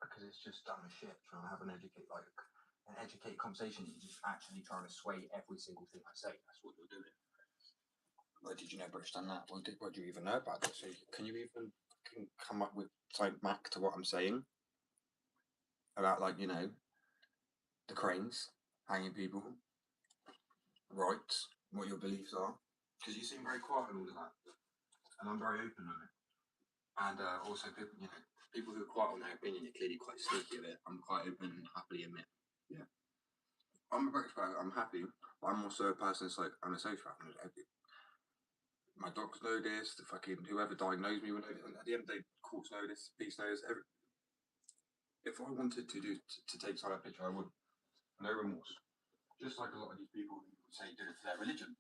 Because it's just dumb as shit trying to have an educated conversation. You're just actually trying to sway every single thing I say. That's what you're doing. Well, did you know British done that? What do you even know about this? So can you even come up with something back to what I'm saying? About, like, the cranes, hanging people, rights, what your beliefs are? Because you seem very quiet on all of that. And I'm very open on it. And also, people who are quiet on their opinion are clearly quite sneaky of it. I'm quite open and happily admit. Yeah. I'm a British person, I'm happy, but I'm also a person that's like, I'm a sociopath. My docs know this, the fucking whoever diagnosed me will know this, and at the end of the day, courts know this, police know this. If I wanted to take side of a picture, I would. No remorse. Just like a lot of these people who say do it for their religion.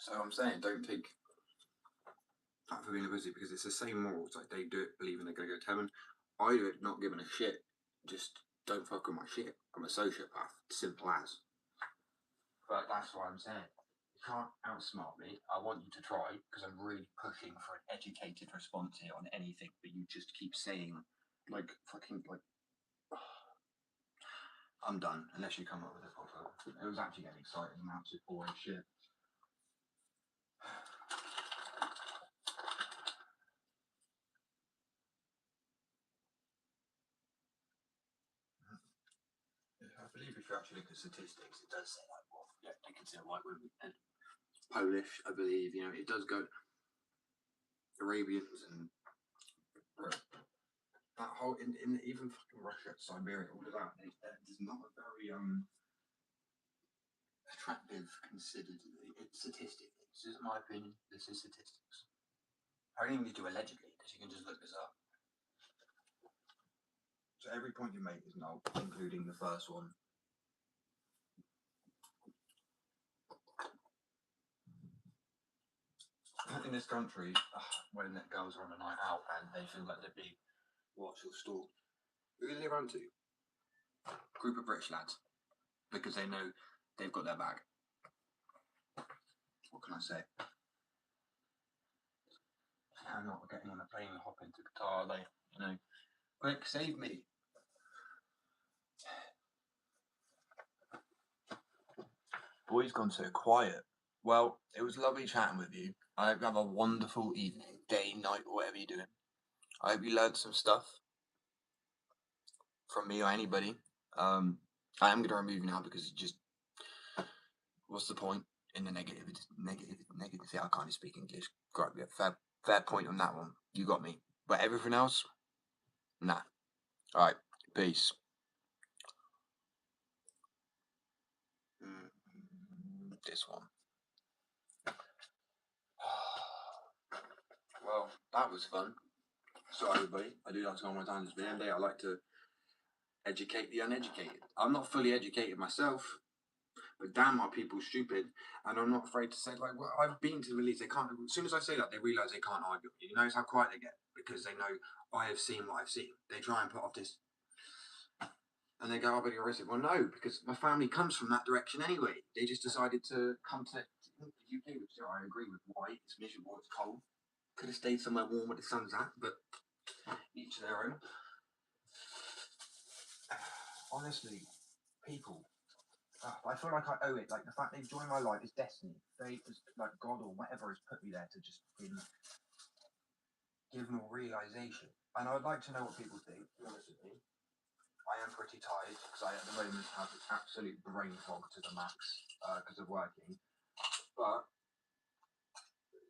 So I'm saying, don't take that for being a pussy, because it's the same morals. Like, they do it believing they're going to go to heaven. I do it not giving a shit. Just don't fuck with my shit. I'm a sociopath. Simple as. But that's what I'm saying. You can't outsmart me. I want you to try, because I'm really pushing for an educated response here on anything, but you just keep saying, like, fucking, like, I'm done, unless you come up with a proper. It was actually getting exciting amounts of boring shit. I believe if you actually look at statistics, it does say like, well, yeah, they consider white women and Polish, I believe, it does go Arabians and that whole in even fucking Russia, Siberia, all of that. That is not a very attractive considered statistically. This is my opinion. This is statistics. I don't even need to allegedly, because you can just look this up. So every point you make is null, including the first one. In this country, when the girls are on a night out and they feel like they're being watched or stalked, who do they run to? Group of British lads, because they know they've got their back. What can I say? I'm not getting on a plane and hopping to Qatar, are they? Quick, save me. Boy's gone so quiet. Well, it was lovely chatting with you. I hope you have a wonderful evening, day, night, or whatever you're doing. I hope you learned some stuff from me or anybody. I am going to remove you now because it just, what's the point in the negative? Yeah, I can't even speak English. Great, yeah, fair point on that one. You got me. But everything else, Nah. Alright, peace. This one. Well, that was fun. So everybody, I do like to go on my time this day. I like to educate the uneducated. I'm not fully educated myself, but damn, are people stupid? And I'm not afraid to say, like, well, I've been to release. They can't. As soon as I say that, they realise they can't argue. You notice how quiet they get because they know I have seen what I've seen. They try and put off this, and they go, "Oh, but you're racist." Well, no, because my family comes from that direction anyway. They just decided to come to the UK, which I agree with. Why? It's miserable. It's cold. Could have stayed somewhere warm where the sun's at, but each their own. Honestly, people, I feel like I owe it. Like the fact they've joined my life is destiny. They, like God or whatever, has put me there to just give more realization. And I'd like to know what people think. To be honest with me, I am pretty tired because I at the moment have an absolute brain fog to the max because of working. But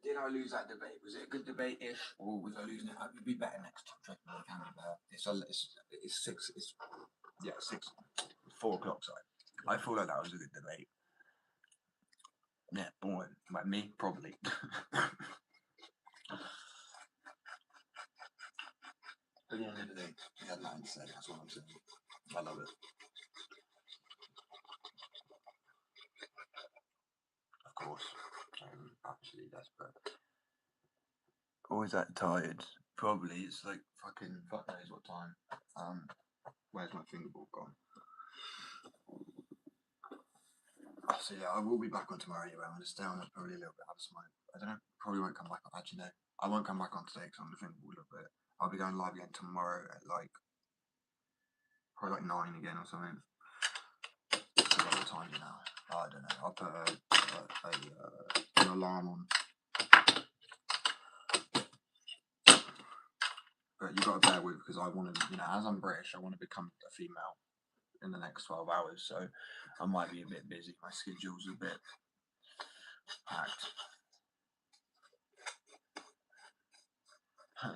did I lose that debate? Was it a good debate-ish, or was I losing it? It'd be better next time. Trust me, it can be better. It's six. It's yeah, 4 o'clock. Sorry. I feel like that was a good debate. Yeah, boring. Like me, probably. At the end of the day, he had nothing to say. That's what I'm saying. I love it. Of course, I'm absolutely desperate. Always that tired. Probably it's like fucking fuck knows what time. Where's my fingerboard gone? So yeah, I will be back on tomorrow anyway. I'm gonna stay on it probably a little bit. I don't know. Probably won't come back on. Actually, no, I won't come back on today because I'm gonna fingerboard a little bit. I'll be going live again tomorrow at like probably like 9 again or something. What time is it now? I don't know. I'll put an alarm on. But you got to bear with because I want to, as I'm British, I want to become a female in the next 12 hours. So I might be a bit busy. My schedule's a bit packed.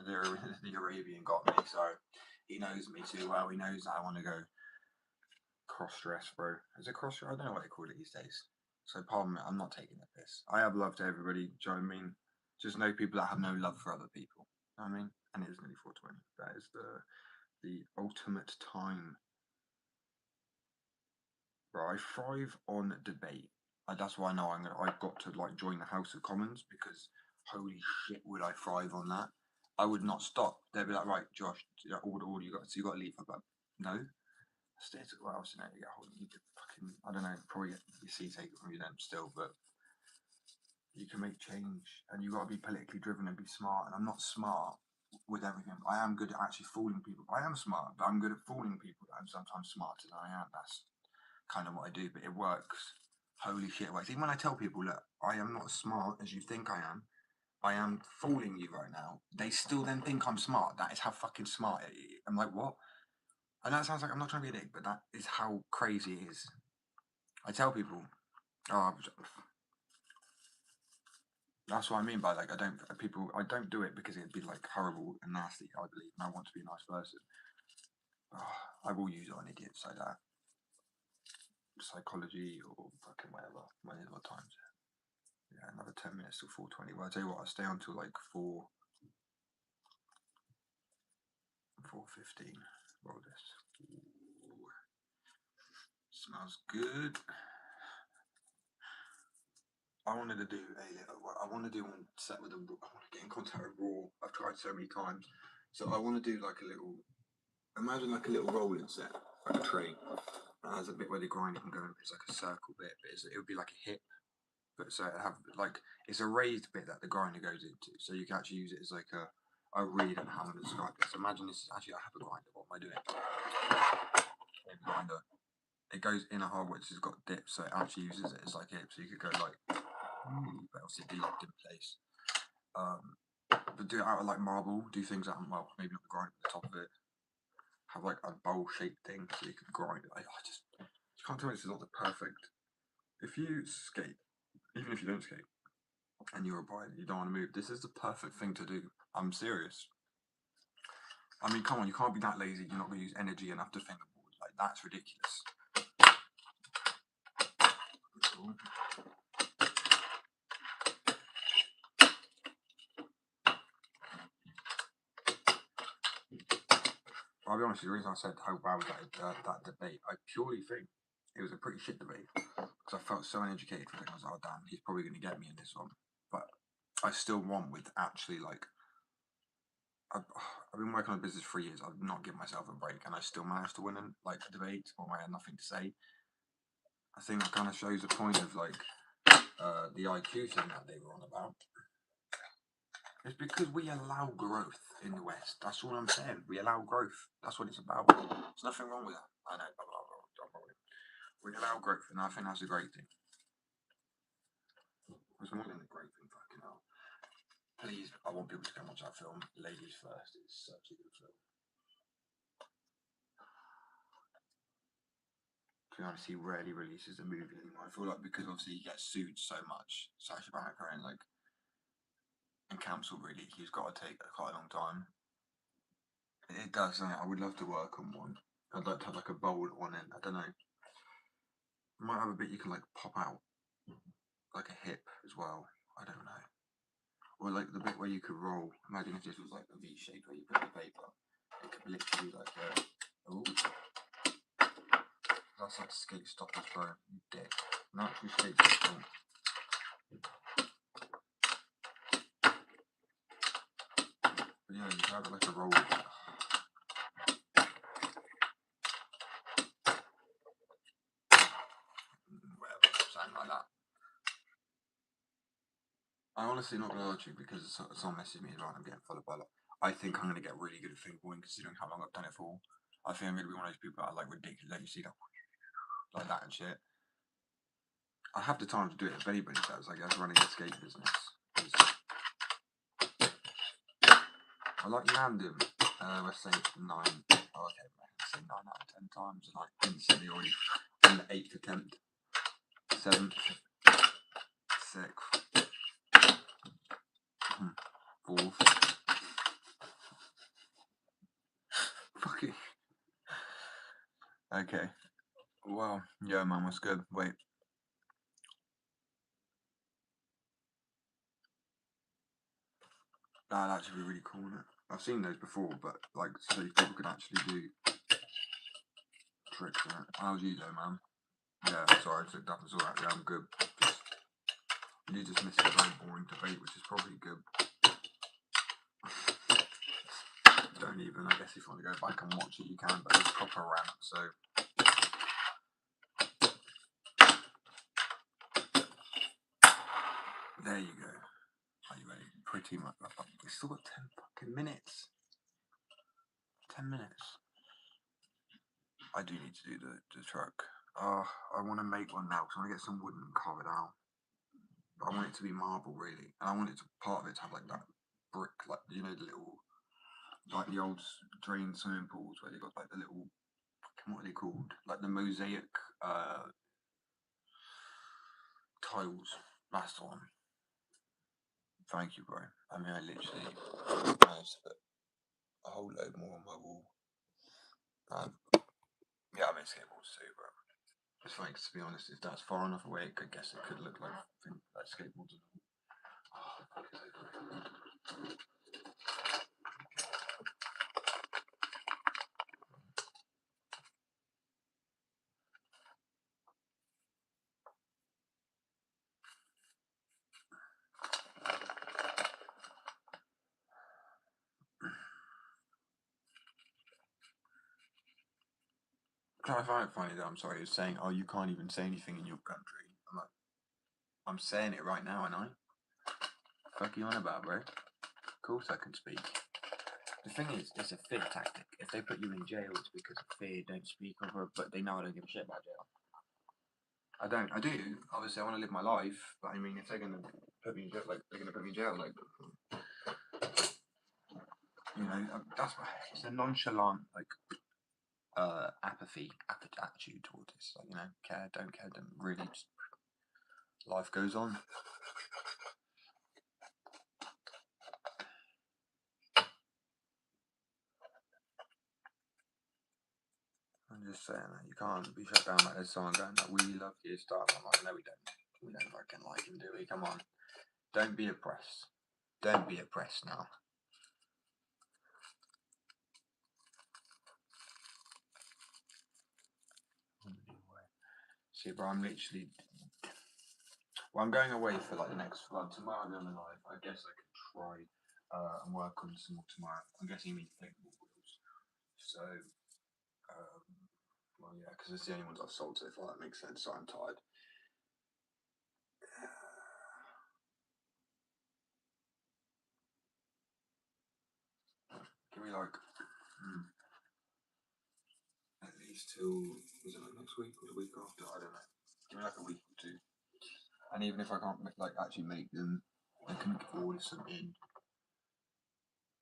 The Arabian got me, so he knows me too well. He knows that I want to go cross-dress, bro. Is it cross-dress? I don't know what they call it these days. So pardon me, I'm not taking the piss. I have love to everybody. Do you know what I mean? Just know people that have no love for other people. You know what I mean? And it is nearly 4:20. That is the ultimate time. Bro, I thrive on debate. That's why I know I've got to like join the House of Commons because holy shit, would I thrive on that? I would not stop. They'd be like, right, Josh, order, you got, so you got to leave. I'm like, no. Stay to what else? You get hold of you could fucking, I don't know, probably get your seat taken from you then still, but you can make change and you got to be politically driven and be smart. And I'm not smart with everything. I am good at actually fooling people. I am smart, but I'm good at fooling people. I'm sometimes smarter than I am. That's kind of what I do, but it works. Holy shit, it works. Even when I tell people, look, I am not as smart as you think I am fooling you right now. They still then think I'm smart. That is how fucking smart it is. I'm like, what? And that sounds like I'm not trying to be a dick, but that is how crazy it is. I tell people, oh, that's what I mean by like I don't do it because it'd be like horrible and nasty. I believe, and I want to be a nice person. I will use it on idiots like that. Psychology or fucking whatever. What times? Yeah, another 10 minutes till 4:20. Well, I tell you what, I'll stay on till like 4:15. Roll this. Ooh. Smells good. I wanted to do I want to do one set with I want to get in contact with Raw. I've tried so many times. So I want to do like a little, imagine like a little rolling set, like a tray. That has a bit where the grind can go, it's like a circle bit, but it would be like a hip. But so it have like, it's a raised bit that the grinder goes into. So you can actually use it as like a, I really don't know how I'm going to describe this. Imagine this is actually, I have a grinder. What am I doing? A grinder. It goes in a hole which has got dips, so it actually uses it as like hip. So you could go like, but obviously be locked in place. But do it out of like marble, do things out of, well, maybe not the grind, but the top of it. Have like a bowl shaped thing so you can grind it. I just, you can't tell me this is not the perfect. If you skate, even if you don't skate, and you're a boy and you don't want to move, this is the perfect thing to do. I'm serious. I mean, come on, you can't be that lazy. You're not going to use energy enough to fingerboard. Like, that's ridiculous. Cool. I'll be honest, the reason I said how bad was that debate, I purely think it was a pretty shit debate because I felt so uneducated for it. I was like, oh damn, he's probably going to get me in this one. But I still won with actually like, I've been working on a business for years. I've not given myself a break, and I still managed to win in like a debate when I had nothing to say. I think that kind of shows the point of like the IQ thing that they were on about. It's because we allow growth in the West. That's all I'm saying. We allow growth. That's what it's about. There's nothing wrong with that. I know. Blah, blah, blah, blah, blah. We allow growth, and I think that's a great thing. It's more than a great thing, fucking hell. Please, I want people to come watch that film. Ladies First. It's such a good film. To be honest, he rarely releases a movie anymore. I feel like because obviously he gets sued so much, Sacha Baron Cohen, like, and cancelled really, he's got to take quite a long time. It does, I would love to work on one. I'd like to have like a bowl at one end. I don't know. You might have a bit you can like pop out, like a hip as well. I don't know. Or like the bit where you could roll. Imagine if this was like a V shape where you put the paper. It could literally like ooh. That's like skate stoppers, bro. You dick. No, you skate stoppers. But yeah, you have it like a roll. Whatever, something like that. I'm honestly not gonna lie to you because someone messaged me about I'm getting followed by like, I think I'm gonna get really good at fingerboarding considering how long I've done it for. I think I'm gonna be one of those people that are like ridiculous. Like you see that, like that and shit. I have the time to do it if anybody does. I guess running a skate business. I like Landon. Let's say 9. Oh, okay, let's say 9 out of 10 times, and like instantly already on the 8th attempt, 7th, 6th, 4th. Fucking. Okay. Well, yeah, man, was good. Wait. That'd actually be really cool, wouldn't it? I've seen those before, but like, so people could actually do tricks on it. How's you though, man? Yeah, sorry, I took that as alright. Yeah, I'm good. You just missed a very boring debate, which is probably good. Don't even, I guess if you want to go back and watch it, you can, but it's a proper rant, so. There you go. Are you ready? Pretty much. We still got 10 fucking minutes. 10 minutes. I do need to do the truck. I want to make one now because I want to get some wood and carve it out. But I want it to be marble, really. And I want it to, part of it to have like that brick, like, you know, the little, like the old drain swimming pools where they got like the little, what are they called? Like the mosaic tiles. That's the one. Thank you, bro. I mean, I literally managed to put a whole load more on my wall. Yeah, I mean skateboards too, bro. It's funny, 'cause to be honest, if that's far enough away, I guess it could look like skateboards. I find it funny that I'm sorry, it's saying, oh, you can't even say anything in your country. I'm like, I'm saying it right now, and I. Fuck you on about, bro? Of course I can speak. The thing is, it's a fear tactic. If they put you in jail, it's because of fear. Don't speak over, but they know I don't give a shit about jail. I don't. I do. Obviously, I want to live my life, but I mean, if they're gonna put me in jail, like they're gonna put me in jail, like, you know, that's it's a nonchalant like apathy attitude towards this. Like, you know, don't really. Just, life goes on. I'm just saying that you can't be shut down like there's someone going that we love you stuff. I'm like, no, we don't. We don't fucking like him, do we? Come on. Don't be oppressed. Don't be oppressed now. See, bro, I'm literally. Well, I'm going away for like the next. Well, tomorrow I'll be on the live. I guess I could try and work on some more tomorrow. I'm guessing you mean flickable wheels. So, well, yeah, because it's the only ones I've sold so far. That makes sense. So I'm tired. Give me like at least till is it like next week or the week after? I don't know. Give me like a week or two. And even if I can't like actually make them, I can order some in.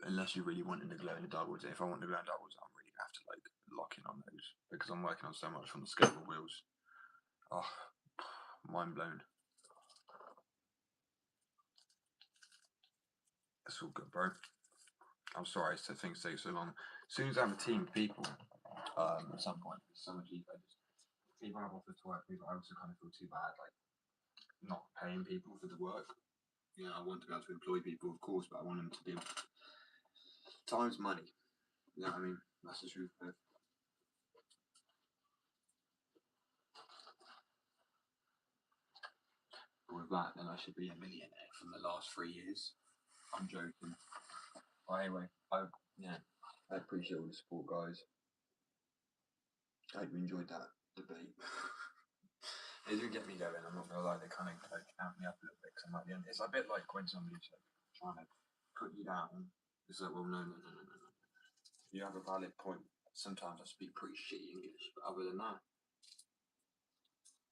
Unless you really want in the glow in the doubles. If I want the glow in the doubles, I'm really gonna have to like lock in on those because I'm working on so much from the skateboard wheels. Oh, mind blown. It's all good, bro. I'm sorry things take so long. As soon as I have a team of people, at some point, it's so much easier. People I've offered to work with, I also kind of feel too bad, like not paying people for the work. You know, I want to be able to employ people, of course, but I want them to do time's money. You know what I mean? That's the truth of it. But with that, then I should be a millionaire from the last 3 years. I'm joking. Well, anyway, I appreciate all the support, guys. I hope you enjoyed that debate. They do get me going. I'm not gonna lie. They kind of like amp me up a little bit because I'm at the end. It's a bit like when somebody's like trying to put you down. It's like, well, no. You have a valid point. Sometimes I speak pretty shitty English, but other than that,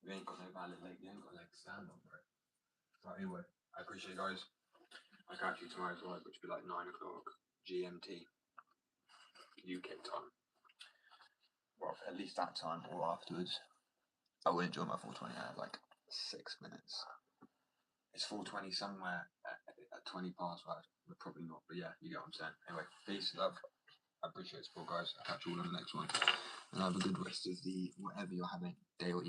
you ain't got no valid leg. You ain't got a leg to stand on, bro. But anyway, I appreciate you guys. I'll catch you tomorrow's live, which will be like 9 o'clock GMT UK time. Well, at least that time or afterwards. I will enjoy my 420. I have like 6 minutes. It's 4:20 somewhere at 20 past, right? But probably not. But yeah, you get what I'm saying. Anyway, peace, love. I appreciate the support, guys. I'll catch you all on the next one. And have a good rest of the whatever you're having, day or evening.